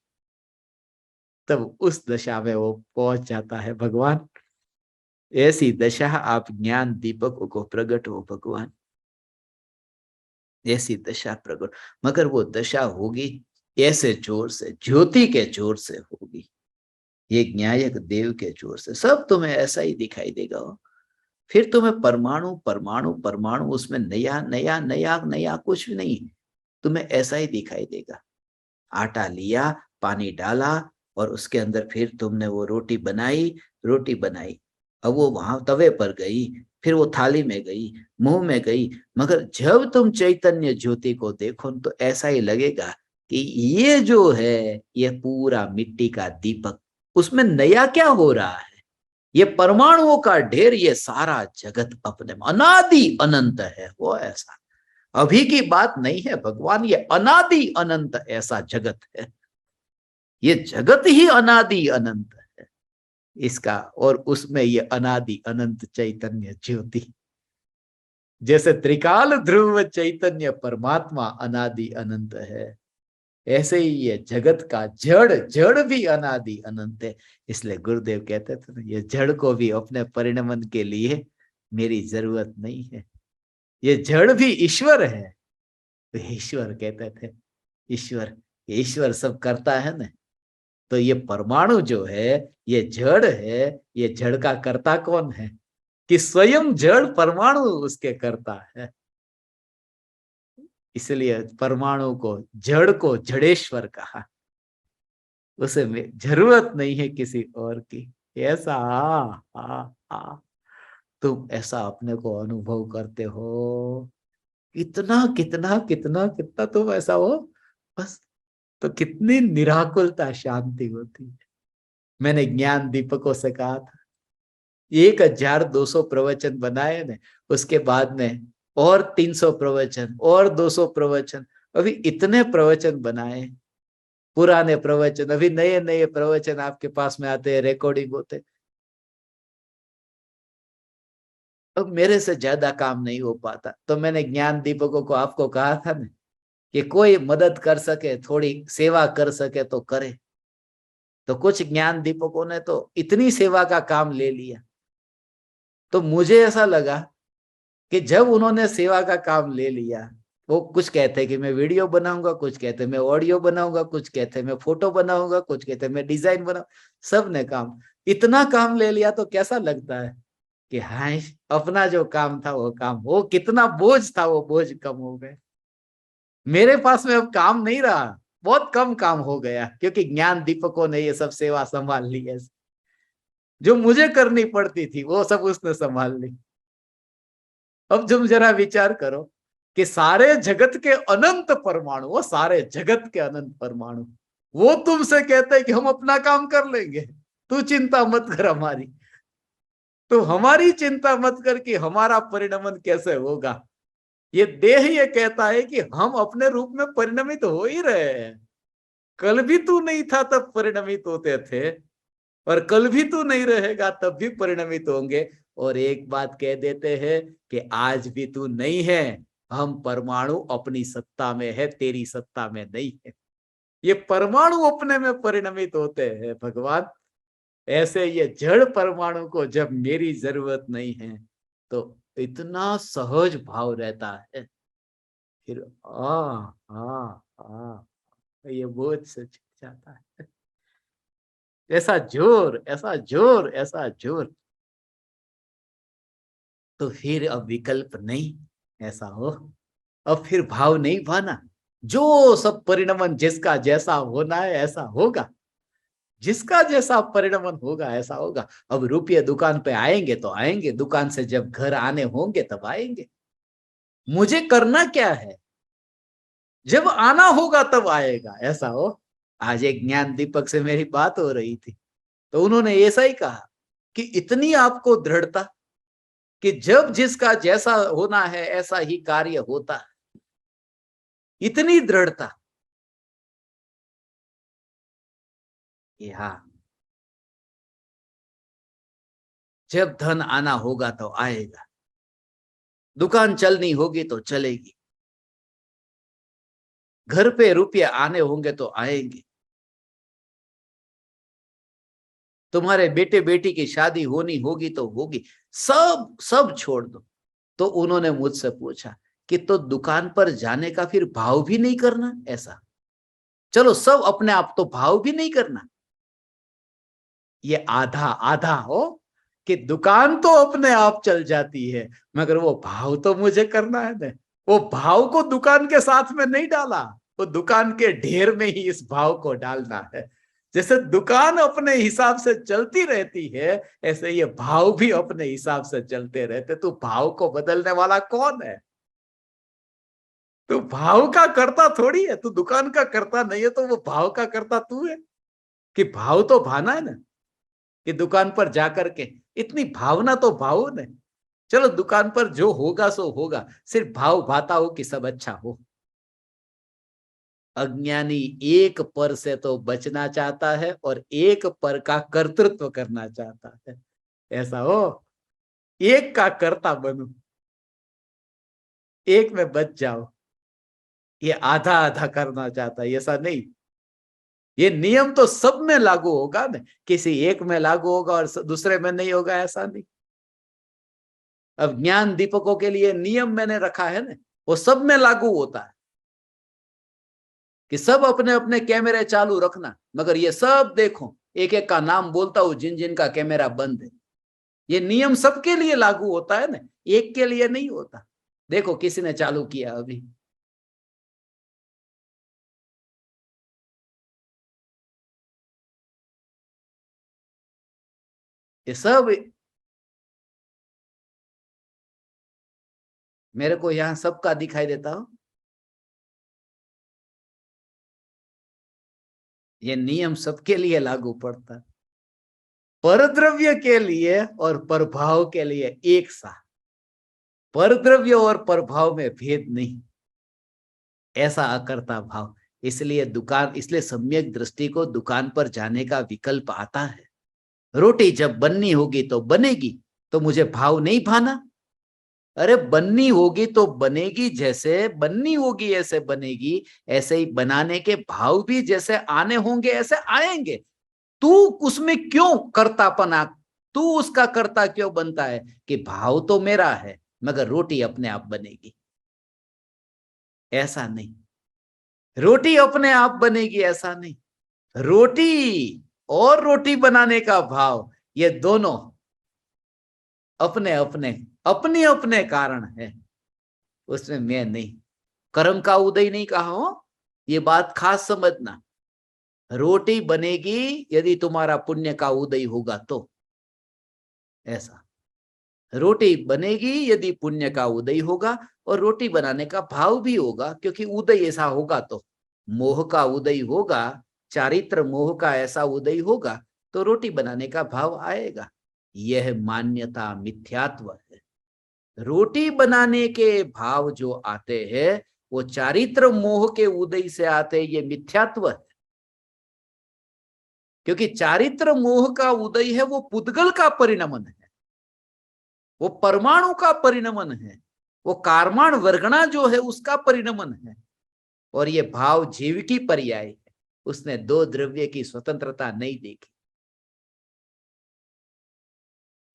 तब उस दशा में वो पहुंच जाता है भगवान। ऐसी दशा आप ज्ञान दीपक को प्रकट हो भगवान, ऐसी दशा प्रकट। मगर वो दशा होगी ऐसे जोर से, ज्योति के जोर से होगी, ये न्यायक देव के जोर से। सब तुम्हें ऐसा ही दिखाई देगा हो। फिर तुम्हें परमाणु परमाणु परमाणु, उसमें नया नया नया नया कुछ भी नहीं, तुम्हें ऐसा ही दिखाई देगा। आटा लिया, पानी डाला, और उसके अंदर फिर तुमने वो रोटी बनाई, रोटी बनाई, अब वो वहां तवे पर गई, फिर वो थाली में गई, मुंह में गई, मगर जब तुम चैतन्य ज्योति को देखो तो ऐसा ही लगेगा कि ये जो है ये पूरा मिट्टी का दीपक, उसमें नया क्या हो रहा है? ये परमाणुओं का ढेर, ये सारा जगत अपने में अनादि अनंत है। वो ऐसा अभी की बात नहीं है भगवान, ये अनादि अनंत ऐसा जगत है। ये जगत ही अनादि अनंत है इसका, और उसमें ये अनादि अनंत चैतन्य ज्योति, जैसे त्रिकाल ध्रुव चैतन्य परमात्मा अनादि अनंत है, ऐसे ही ये जगत का जड़, जड़ भी अनादि अनंत है। इसलिए गुरुदेव कहते थे ना, ये जड़ को भी अपने परिणमन के लिए मेरी जरूरत नहीं है, ये जड़ भी ईश्वर है। तो ईश्वर कहते थे, ईश्वर, ईश्वर सब करता है ना, तो ये परमाणु जो है ये जड़ है, ये जड़ का कर्ता कौन है? कि स्वयं जड़ परमाणु उसके करता है। इसलिए परमाणु को, जड़ को जड़ेश्वर कहा, उसे जरूरत नहीं है किसी और की। ऐसा तुम ऐसा अपने को अनुभव करते हो, कितना कितना कितना कितना तुम ऐसा हो बस, तो कितनी निराकुलता शांति होती है। मैंने ज्ञान दीपकों से कहा था 1200 प्रवचन बनाए ने, उसके बाद में और 300 प्रवचन और 200 प्रवचन, अभी इतने प्रवचन बनाए, पुराने प्रवचन, अभी नए नए प्रवचन आपके पास में आते हैं, रिकॉर्डिंग होते। अब मेरे से ज्यादा काम नहीं हो पाता, तो मैंने ज्ञान दीपकों को आपको कहा था ना कि कोई मदद कर सके, थोड़ी सेवा कर सके तो करे। तो कुछ ज्ञान दीपकों ने तो इतनी सेवा का काम ले लिया, तो मुझे ऐसा लगा कि जब उन्होंने सेवा का काम ले लिया, वो कुछ कहते कि मैं वीडियो बनाऊंगा, कुछ कहते मैं ऑडियो बनाऊंगा, कुछ कहते मैं फोटो बनाऊंगा, कुछ कहते मैं डिजाइन बनाऊंगा, सब ने काम, इतना काम ले लिया। तो कैसा लगता है कि हाँ, अपना जो काम था वो काम, वो कितना बोझ था वो बोझ कम हो गया। मेरे पास में अब काम नहीं रहा, बहुत कम काम हो गया, क्योंकि ज्ञान दीपकों ने ये सब सेवा संभाल ली है। जो मुझे करनी पड़ती थी वो सब उसने संभाल ली। अब तुम जरा विचार करो कि सारे जगत के अनंत परमाणु, वो सारे जगत के अनंत परमाणु, वो तुमसे कहते हैं कि हम अपना काम कर लेंगे, तू चिंता मत कर हमारी। तो हमारी चिंता मत कर कि हमारा परिणमन कैसे होगा। ये देह ये कहता है कि हम अपने रूप में परिणमित हो ही रहे हैं। कल भी तू नहीं था तब परिणमित होते थे, और कल भी तू नहीं रहेगा तब भी परिणमित होंगे। और एक बात कह देते हैं कि आज भी तू नहीं है, हम परमाणु अपनी सत्ता में है, तेरी सत्ता में नहीं है। ये परमाणु अपने में परिणमित होते हैं भगवान। ऐसे ये जड़ परमाणु को जब मेरी जरूरत नहीं है तो इतना सहज भाव रहता है, फिर आ ये बोझ से छूट जाता है। ऐसा जोर, ऐसा जोर, ऐसा जोर। तो फिर अब विकल्प नहीं, ऐसा हो, अब फिर भाव नहीं भाना, जो सब परिणमन जिसका जैसा होना है ऐसा होगा, जिसका जैसा परिणमन होगा ऐसा होगा। अब रुपये दुकान पे आएंगे तो आएंगे, दुकान से जब घर आने होंगे तब आएंगे। मुझे करना क्या है, जब आना होगा तब आएगा, ऐसा हो। आज एक ज्ञान दीपक से मेरी बात हो रही थी, तो उन्होंने ऐसा ही कहा कि इतनी आपको दृढ़ता कि जब जिसका जैसा होना है ऐसा ही कार्य होता है, इतनी दृढ़ता कि हाँ, जब धन आना होगा तो आएगा, दुकान चलनी होगी तो चलेगी, घर पे रुपये आने होंगे तो आएंगे, तुम्हारे बेटे बेटी की शादी होनी होगी तो होगी, सब सब छोड़ दो। तो उन्होंने मुझसे पूछा कि तो दुकान पर जाने का फिर भाव भी नहीं करना? ऐसा चलो सब अपने आप, तो भाव भी नहीं करना? ये आधा आधा हो कि दुकान तो अपने आप चल जाती है, मगर वो भाव तो मुझे करना है ना। वो भाव को दुकान के साथ में नहीं डाला, वो दुकान के ढेर में ही इस भाव को डालना है। जैसे दुकान अपने हिसाब से चलती रहती है, ऐसे ये भाव भी अपने हिसाब से चलते रहते। तो भाव को बदलने वाला कौन है? तू भाव का करता थोड़ी है, तू दुकान का करता नहीं है, तो वो भाव का करता तू है। कि भाव तो भाना है ना, कि दुकान पर जाकर के इतनी भावना तो भाव ने। चलो दुकान पर जो होगा सो होगा, सिर्फ भाव भाता हो कि सब अच्छा हो। अज्ञानी एक पर से तो बचना चाहता है और एक पर का कर्तृत्व करना चाहता है। ऐसा हो, एक का कर्ता बनो, एक में बच जाओ। ये आधा आधा करना चाहता है, ऐसा नहीं। ये नियम तो सब में लागू होगा ना, किसी एक में लागू होगा और दूसरे में नहीं होगा, ऐसा नहीं। अब ज्ञान दीपकों के लिए नियम मैंने रखा है ना, वो सब में लागू होता है कि सब अपने अपने कैमरे चालू रखना, मगर ये सब देखो, एक एक का नाम बोलता हूं जिन जिन का कैमरा बंद है। ये नियम सबके लिए लागू होता है ना, एक के लिए नहीं होता। देखो किसी ने चालू किया अभी, ये सब मेरे को यहां सबका दिखाई देता हो। ये नियम सबके लिए लागू पड़ता है, परद्रव्य के लिए और प्रभाव के लिए एक सा। परद्रव्य और प्रभाव में भेद नहीं, ऐसा अकर्ता भाव। इसलिए दुकान, इसलिए सम्यक दृष्टि को दुकान पर जाने का विकल्प आता है। रोटी जब बननी होगी तो बनेगी, तो मुझे भाव नहीं भाना। अरे बननी होगी तो बनेगी, जैसे बननी होगी ऐसे बनेगी। ऐसे ही बनाने के भाव भी जैसे आने होंगे ऐसे आएंगे। तू उसमें क्यों कर्तापना, तू उसका कर्ता क्यों बनता है कि भाव तो मेरा है मगर रोटी अपने आप बनेगी? ऐसा नहीं, रोटी अपने आप बनेगी ऐसा नहीं। रोटी और रोटी बनाने का भाव, ये दोनों अपने अपने अपने अपने कारण है, उसमें मैं नहीं। कर्म का उदय नहीं कहा हो, ये बात खास समझना। रोटी बनेगी यदि तुम्हारा पुण्य का उदय होगा तो, ऐसा। रोटी बनेगी यदि पुण्य का उदय होगा, और रोटी बनाने का भाव भी होगा, क्योंकि उदय ऐसा होगा तो मोह का उदय होगा, चारित्र मोह का ऐसा उदय होगा तो रोटी बनाने का भाव आएगा। यह मान्यता मिथ्यात्व है। रोटी बनाने के भाव जो आते हैं वो चारित्र मोह के उदय से आते हैं, ये मिथ्यात्व है। क्योंकि चारित्र मोह का उदय है वो पुद्गल का परिणमन है, वो परमाणु का परिणमन है, वो कार्माण वर्गणा जो है उसका परिणमन है। और ये भाव जीव की पर्याय है, उसने दो द्रव्य की स्वतंत्रता नहीं देखी।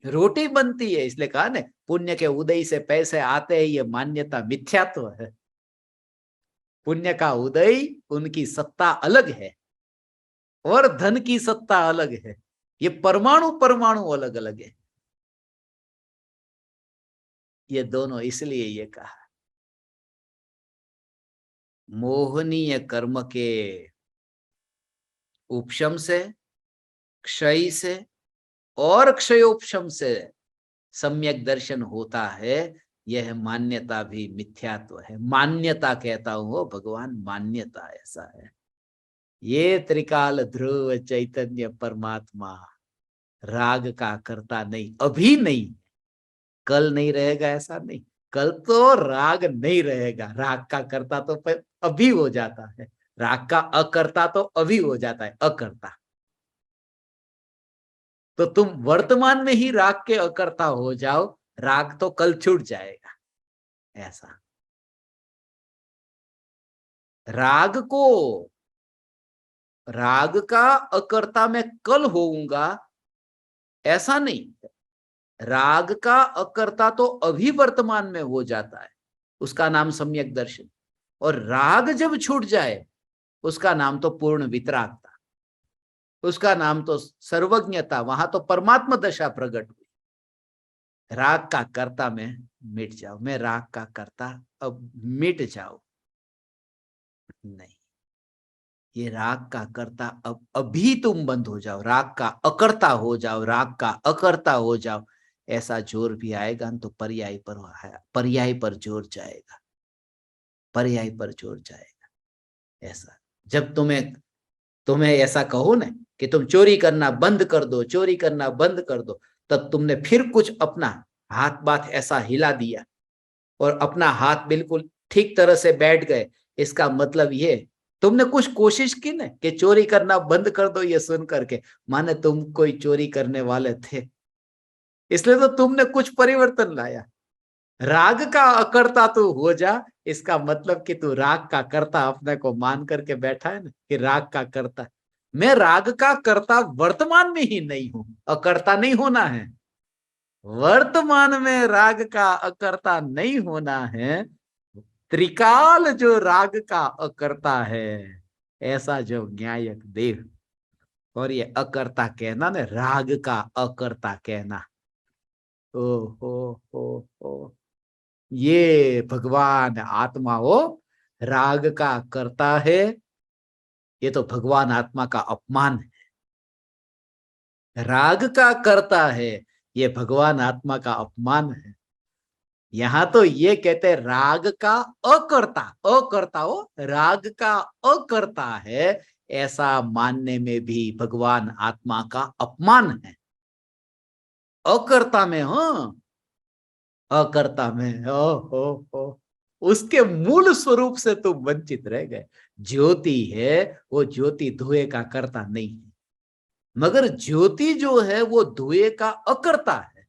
रोटी बनती है इसलिए कहा ना, पुण्य के उदय से पैसे आते हैं, ये मान्यता मिथ्यात्व है। पुण्य का उदय, उनकी सत्ता अलग है और धन की सत्ता अलग है। ये परमाणु परमाणु अलग अलग है। ये दोनों इसलिए ये कहा, मोहनीय कर्म के उपशम से, क्षय से और क्षयोपशम से सम्यक दर्शन होता है। यह मान्यता भी मिथ्यात्व है। मान्यता कहता हूं हो भगवान, मान्यता ऐसा है। ये त्रिकाल ध्रुव चैतन्य परमात्मा राग का करता नहीं, अभी नहीं, कल नहीं रहेगा ऐसा नहीं। कल तो राग नहीं रहेगा, राग का करता तो अभी हो जाता है, राग का अकर्ता तो अभी हो जाता है, अकर्ता। तो तुम वर्तमान में ही राग के अकर्ता हो जाओ, राग तो कल छूट जाएगा, ऐसा। राग को, राग का अकर्ता मैं कल होऊंगा ऐसा नहीं। राग का अकर्ता तो अभी वर्तमान में हो जाता है, उसका नाम सम्यक दर्शन। और राग जब छूट जाए उसका नाम तो पूर्ण वितरागता, उसका नाम तो सर्वज्ञता, वहां तो परमात्मा दशा प्रकट हुई। राग का कर्ता मैं मिट जाओ, मैं राग का कर्ता अब मिट जाओ, नहीं। ये राग का कर्ता, अब अभी तुम बंद हो जाओ, राग का अकर्ता हो जाओ, राग का अकर्ता हो जाओ, ऐसा जोर भी आएगा तो पर्याय पर जोर जाएगा, पर्याय पर जोर जाएगा। ऐसा जब तुम्हें तुम्हें ऐसा कहो ना कि तुम चोरी करना बंद कर दो, चोरी करना बंद कर दो, तब तुमने फिर कुछ अपना हाथ बात ऐसा हिला दिया और अपना हाथ बिल्कुल ठीक तरह से बैठ गए, इसका मतलब ये तुमने कुछ कोशिश की ना कि चोरी करना बंद कर दो, ये सुन करके माने तुम कोई चोरी करने वाले थे, इसलिए तो तुमने कुछ परिवर्तन लाया। राग का अकर्ता तू हो जा, इसका मतलब कि तू राग का कर्ता अपने को मान करके बैठा है ना कि राग का कर्ता। मैं राग का कर्ता वर्तमान में ही नहीं हूं, अकर्ता नहीं होना है, वर्तमान में राग का अकर्ता नहीं होना है, त्रिकाल जो राग का अकर्ता है, ऐसा जो न्यायक देव। और ये अकर्ता कहना ना, राग का अकर्ता कहना, ओ हो हो हो, ये भगवान आत्मा हो राग का करता है, ये तो भगवान आत्मा का अपमान है। राग का करता है, ये भगवान आत्मा का अपमान है। यहां तो ये कहते हैं राग का अकर्ता, अकर्ता हो राग का अकर्ता है, ऐसा मानने में भी भगवान आत्मा का अपमान है। अकर्ता में हो, अकर्ता में हो, उसके मूल स्वरूप से तुम वंचित रह गए। ज्योति है, वो ज्योति धुएं का कर्ता नहीं है, मगर ज्योति जो है वो धुएं का अकर्ता है।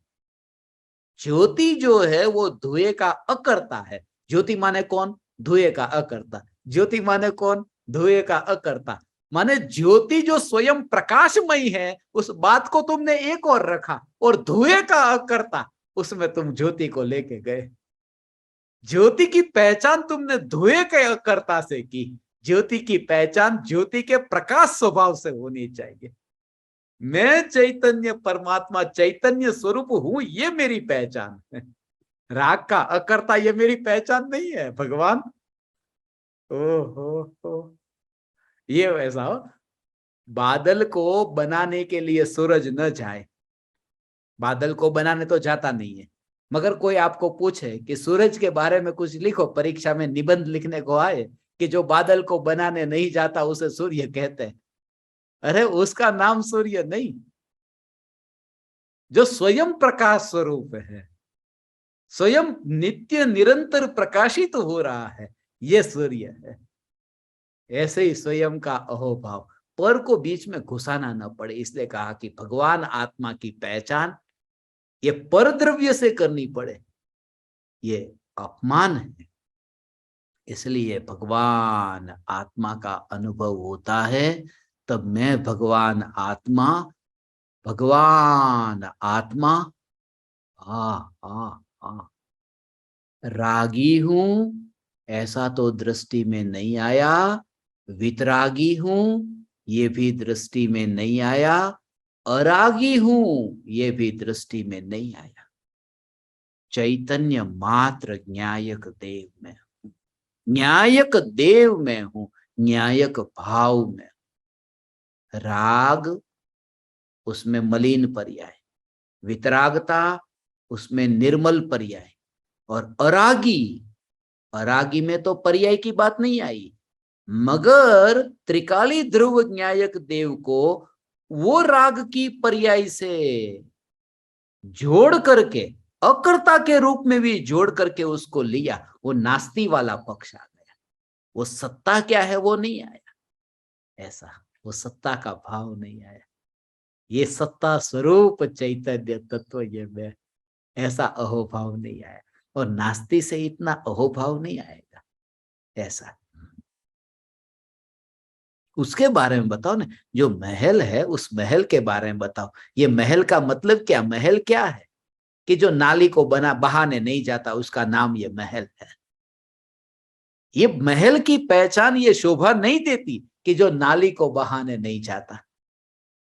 ज्योति जो है वो धुएं का अकर्ता है। ज्योति माने कौन? धुएं का अकर्ता। ज्योति माने कौन? धुएं का अकर्ता। माने ज्योति जो स्वयं प्रकाशमयी है, उस बात को तुमने एक और रखा, और धुएं का अकर्ता उसमें तुम ज्योति को लेके गए। ज्योति की पहचान तुमने धुएं के अकर्ता से की। ज्योति की पहचान ज्योति के प्रकाश स्वभाव से होनी चाहिए। मैं चैतन्य परमात्मा चैतन्य स्वरूप हूं, ये मेरी पहचान है। राग का अकर्ता ये मेरी पहचान नहीं है भगवान। ओ हो, ये वैसा हो, बादल को बनाने के लिए सूरज न जाए, बादल को बनाने तो जाता नहीं है, मगर कोई आपको पूछे कि सूरज के बारे में कुछ लिखो, परीक्षा में निबंध लिखने को आए कि जो बादल को बनाने नहीं जाता उसे सूर्य कहते हैं। अरे उसका नाम सूर्य नहीं, जो स्वयं प्रकाश स्वरूप है, स्वयं नित्य निरंतर प्रकाशित हो रहा है, ये सूर्य है। ऐसे ही स्वयं का अहोभाव, पर को बीच में घुसाना न पड़े, इसलिए कहा कि भगवान आत्मा की पहचान ये पर द्रव्य से करनी पड़े, ये अपमान है। इसलिए भगवान आत्मा का अनुभव होता है, तब मैं भगवान आत्मा, भगवान आत्मा आ आ आ रागी हूं, ऐसा तो दृष्टि में नहीं आया, वितरागी हूं, ये भी दृष्टि में नहीं आया, अरागी हूं, ये भी दृष्टि में नहीं आया। चैतन्य मात्र न्यायक देव में हूं, न्यायक देव में हूं, न्यायक भाव में। राग उसमें मलिन पर्याय, वितरागता उसमें निर्मल पर्याय, और अरागी, अरागी में तो पर्याय की बात नहीं आई, मगर त्रिकाली ध्रुव न्यायक देव को वो राग की पर्याय से जोड़ करके, अकर्ता के रूप में भी जोड़ करके उसको लिया, वो नास्ती वाला पक्ष आ गया। वो सत्ता क्या है वो नहीं आया, ऐसा वो सत्ता का भाव नहीं आया। ये सत्ता स्वरूप चैतन्य तत्व ये मैं, ऐसा अहोभाव नहीं आया, और नास्ती से इतना अहोभाव नहीं आएगा ऐसा। उसके बारे में बताओ ना, जो महल है उस महल के बारे में बताओ। ये महल का मतलब क्या? महल क्या है कि जो नाली को बहाने नहीं जाता, उसका नाम ये महल है। ये महल की पहचान ये शोभा नहीं देती कि जो नाली को बहाने नहीं जाता।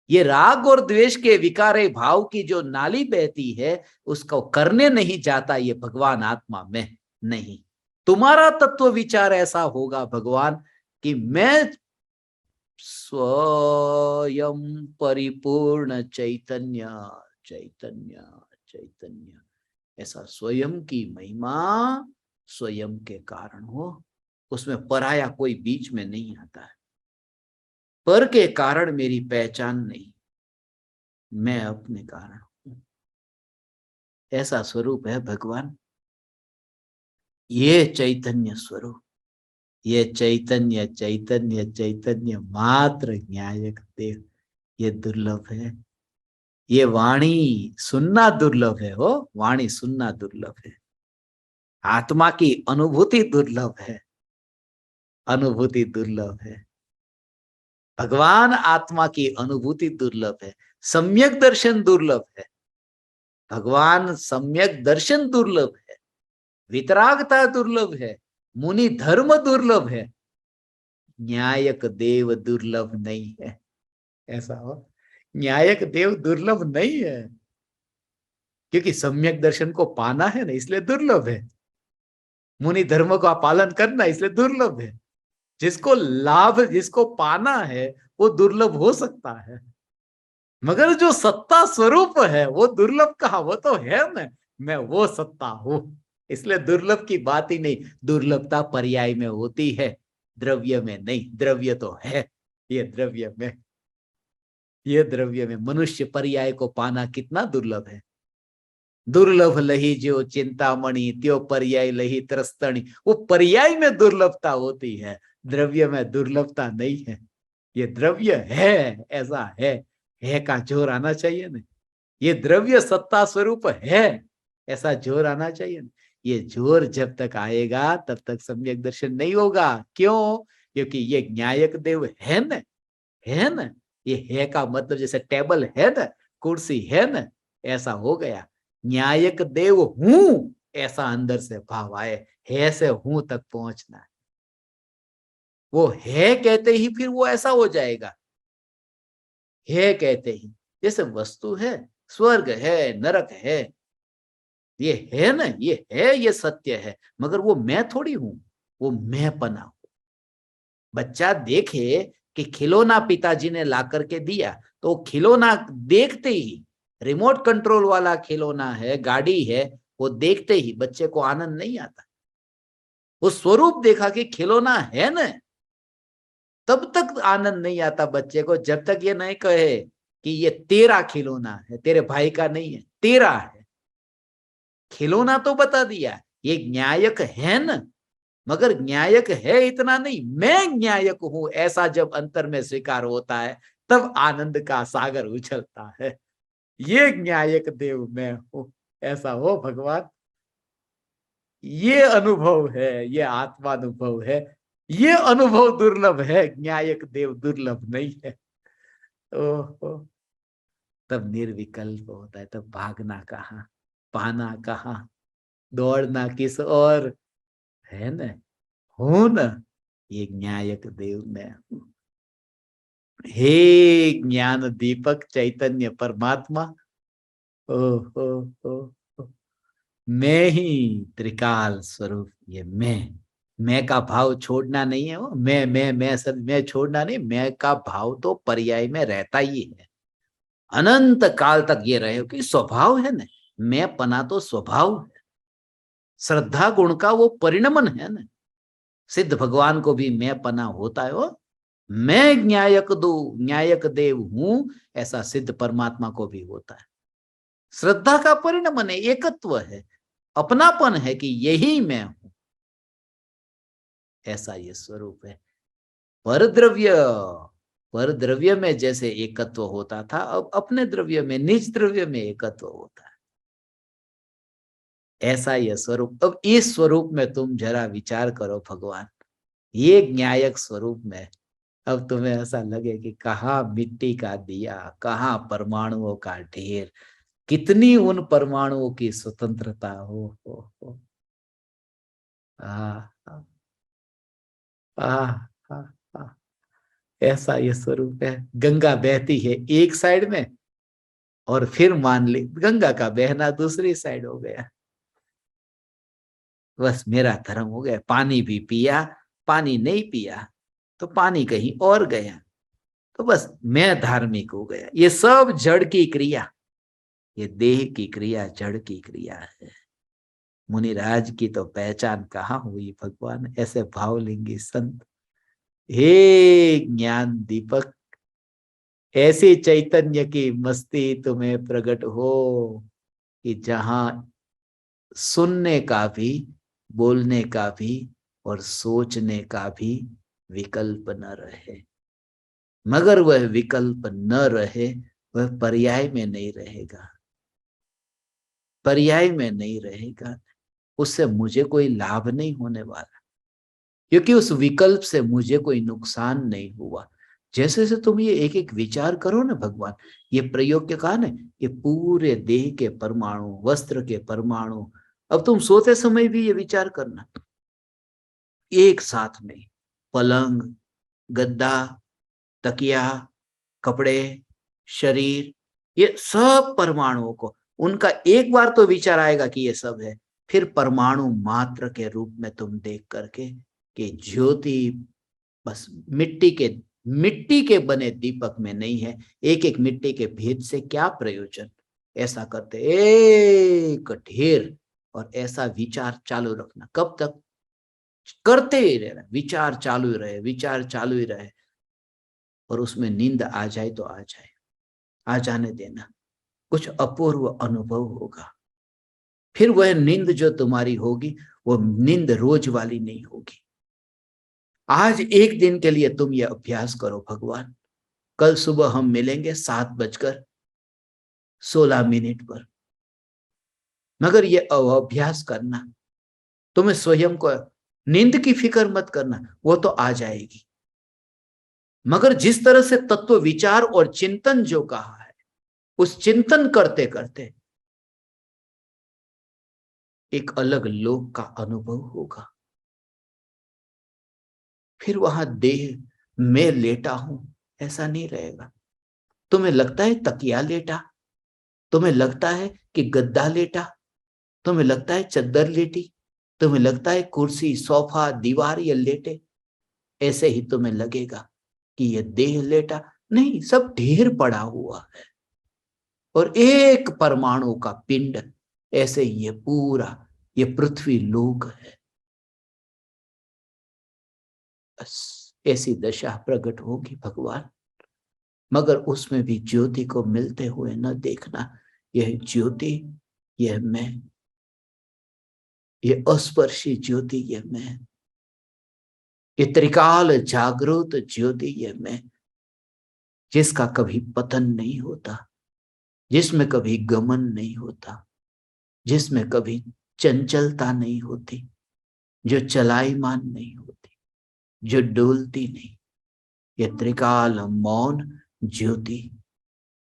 ये राग और द्वेष के विकारे भाव की जो नाली बहती है, उसको करने नहीं जाता, ये भगवान आत्मा में नहीं। तुम्हारा तत्व विचार ऐसा होगा भगवान कि मैं स्वयं परिपूर्ण चैतन्य, चैतन्य, चैतन्य। ऐसा स्वयं की महिमा स्वयं के कारण हो, उसमें पराया कोई बीच में नहीं आता है। पर के कारण मेरी पहचान नहीं, मैं अपने कारण हूं। ऐसा स्वरूप है भगवान। ये चैतन्य स्वरूप, ये चैतन्य चैतन्य चैतन्य मात्र न्यायक देव, ये दुर्लभ है। ये वाणी सुनना दुर्लभ है, हो वाणी सुनना दुर्लभ है। आत्मा की अनुभूति दुर्लभ है, अनुभूति दुर्लभ है। भगवान आत्मा की अनुभूति दुर्लभ है। सम्यक दर्शन दुर्लभ है, भगवान सम्यक दर्शन दुर्लभ है। वितरागता दुर्लभ है, मुनि धर्म दुर्लभ है। न्यायक देव दुर्लभ नहीं है। ऐसा हो, न्यायक देव दुर्लभ नहीं है, क्योंकि सम्यक दर्शन को पाना है ना, इसलिए दुर्लभ है। मुनि धर्म का पालन करना इसलिए दुर्लभ है। जिसको लाभ, जिसको पाना है वो दुर्लभ हो सकता है, मगर जो सत्ता स्वरूप है वो दुर्लभ कहा, वो तो है ना, मैं वो सत्ता हूं। इसलिए दुर्लभ की बात ही नहीं। दुर्लभता पर्याय में होती है, द्रव्य में नहीं। द्रव्य तो है, ये द्रव्य में, ये द्रव्य में मनुष्य पर्याय को पाना कितना दुर्लभ है। दुर्लभ लही जो चिंतामणि, त्यो पर्याय लही त्रस्तणी। वो पर्याय में दुर्लभता होती है, द्रव्य में दुर्लभता नहीं है। ये द्रव्य है, ऐसा है का जोर आना चाहिए ना। ये द्रव्य सत्ता स्वरूप है, ऐसा जोर आना चाहिए ना। ये जोर जब तक आएगा तब तक सम्यक दर्शन नहीं होगा। क्यों? क्योंकि ये न्यायक देव है ना, है ना। ये है का मतलब जैसे टेबल है ना, कुर्सी है ना, ऐसा हो गया। न्यायक देव हूं, ऐसा अंदर से भाव आए। है से हूं तक पहुंचना है। वो है कहते ही फिर वो ऐसा हो जाएगा। है कहते ही, जैसे वस्तु है, स्वर्ग है, नरक है, ये है ना, ये है, ये सत्य है, मगर वो मैं थोड़ी हूं, वो मैं पना हूं। बच्चा देखे कि खिलौना पिताजी ने ला करके दिया, तो खिलौना देखते ही, रिमोट कंट्रोल वाला खिलौना है, गाड़ी है, वो देखते ही बच्चे को आनंद नहीं आता। वो स्वरूप देखा कि खिलौना है ना, तब तक आनंद नहीं आता बच्चे को, जब तक ये नहीं कहे कि ये तेरा खिलौना है, तेरे भाई का नहीं है, तेरा है। खिलौना तो बता दिया, ये न्यायक है न, मगर न्यायक है इतना नहीं, मैं न्यायक हूं, ऐसा जब अंतर में स्वीकार होता है तब आनंद का सागर उछलता है। ये न्यायक देव मैं हूं, ऐसा हो भगवान। ये अनुभव है, ये आत्मानुभव है। ये अनुभव दुर्लभ है, न्यायक देव दुर्लभ नहीं है। ओहो, तब निर्विकल्प होता है, तब भागना कहाँ, पाना कहाँ, दौड़ना किस और, है न, हो न। ये न्यायक देव में हूं। हे ज्ञान दीपक चैतन्य परमात्मा, ओ हो हो, मैं ही त्रिकाल स्वरूप, ये मैं का भाव छोड़ना नहीं है। वो मैं सब मैं छोड़ना नहीं, मैं का भाव तो पर्याय में रहता ही है, अनंत काल तक ये रहे कि स्वभाव है ना। मैं पना तो स्वभाव है, श्रद्धा गुण का वो परिणमन है ना। सिद्ध भगवान को भी मैं पना होता है। वो मैं न्यायक देव हूं, ऐसा सिद्ध परमात्मा को भी होता है। श्रद्धा का परिणमन है, एकत्व है, अपनापन है कि यही मैं हूं, ऐसा ये स्वरूप है। पर द्रव्य, पर द्रव्य में जैसे एकत्व होता था, अब अपने द्रव्य में, निज द्रव्य में एकत्व होता है। ऐसा यह स्वरूप। अब इस स्वरूप में तुम जरा विचार करो भगवान, ये न्यायक स्वरूप में अब तुम्हें ऐसा लगे कि कहाँ मिट्टी का दिया, कहाँ परमाणुओं का ढेर, कितनी उन परमाणुओं की स्वतंत्रता हो। आ, आ, आ, आ, आ, ऐसा ये स्वरूप है। गंगा बहती है एक साइड में, और फिर मान ली गंगा का बहना दूसरी साइड हो गया। बस मेरा धर्म हो गया, पानी भी पिया, पानी नहीं पिया तो पानी कहीं और गया। तो बस मैं धार्मिक हो गया। ये सब जड़ की क्रिया, ये देह की क्रिया जड़ की क्रिया है। मुनिराज की तो पहचान कहाँ हुई भगवान, ऐसे भावलिंगी संत। हे ज्ञान दीपक, ऐसी चैतन्य की मस्ती तुम्हें प्रकट हो कि जहां सुनने का भी, बोलने का भी और सोचने का भी विकल्प न रहे। मगर वह विकल्प न रहे, वह पर्याय में नहीं रहेगा, पर्याय में नहीं रहेगा। उससे मुझे कोई लाभ नहीं होने वाला, क्योंकि उस विकल्प से मुझे कोई नुकसान नहीं हुआ। जैसे से तुम ये एक एक विचार करो ना भगवान, ये प्रयोग के कहा ना, ये पूरे देह के परमाणु, वस्त्र के परमाणु। अब तुम सोते समय भी ये विचार करना, एक साथ में पलंग, गद्दा, तकिया, कपड़े, शरीर, ये सब परमाणुओं को, उनका एक बार तो विचार आएगा कि ये सब है। फिर परमाणु मात्र के रूप में तुम देख करके कि ज्योति बस मिट्टी के बने दीपक में नहीं है। एक एक मिट्टी के भेद से क्या प्रयोजन। ऐसा करते एक ढेर, और ऐसा विचार चालू रखना। कब तक करते ही रहना, विचार चालू ही रहे, विचार चालू ही रहे। और उसमें नींद आ जाए तो आ जाए, आ जाने देना, कुछ अपूर्व अनुभव होगा। फिर वह नींद जो तुम्हारी होगी, वो नींद रोज वाली नहीं होगी। आज एक दिन के लिए तुम ये अभ्यास करो भगवान। कल सुबह हम मिलेंगे 7:16 पर। मगर ये अभ्यास करना, तुम्हें स्वयं को नींद की फिक्र मत करना, वो तो आ जाएगी। मगर जिस तरह से तत्व विचार और चिंतन जो कहा है, उस चिंतन करते करते एक अलग लोक का अनुभव होगा। फिर वहां देह मैं लेटा हूं ऐसा नहीं रहेगा। तुम्हें लगता है तकिया लेटा, तुम्हें लगता है कि गद्दा लेटा, तुम्हें लगता है चद्दर लेटी, तुम्हें लगता है कुर्सी, सोफा, दीवार ये लेटे, ऐसे ही तुम्हें लगेगा कि ये देह लेटा नहीं, सब ढेर पड़ा हुआ है। और एक परमाणु का पिंड, ऐसे ये पूरा ये पृथ्वी लोक है। बस ऐसी दशा प्रकट होगी भगवान। मगर उसमें भी ज्योति को मिलते हुए न देखना। यह ज्योति, यह मैं, ये अस्पर्शी ज्योति, यह मैं, ये त्रिकाल जागृत ज्योति, यह मैं, जिसका कभी पतन नहीं होता, जिसमें कभी गमन नहीं होता, जिसमें कभी चंचलता नहीं होती, जो चलायमान नहीं होती, जो डोलती नहीं। यह त्रिकाल मौन ज्योति,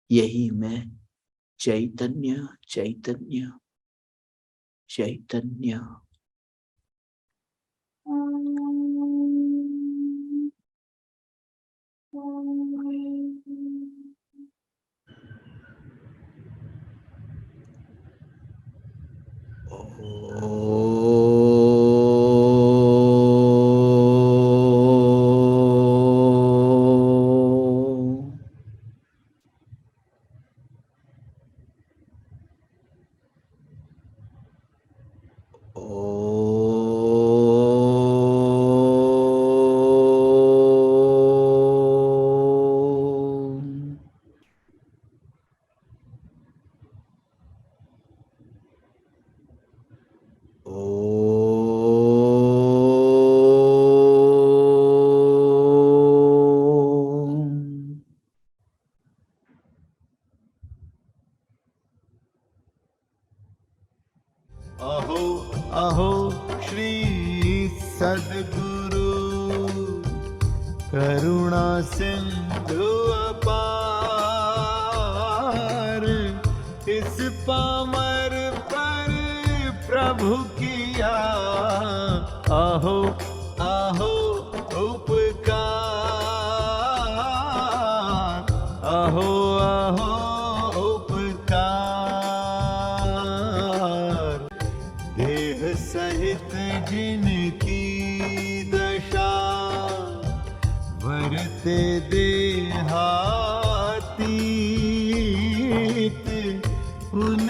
यही मैं चैतन्य चैतन्य चैतन्य। अहो अहो श्री सद्गुरु करुणा सिंधु अपार, इस पामर पर प्रभु किया अहो अहो उपकार, अहो अहो उपकार। देह सहित जिनकी दशा, वह करते देहातीत उन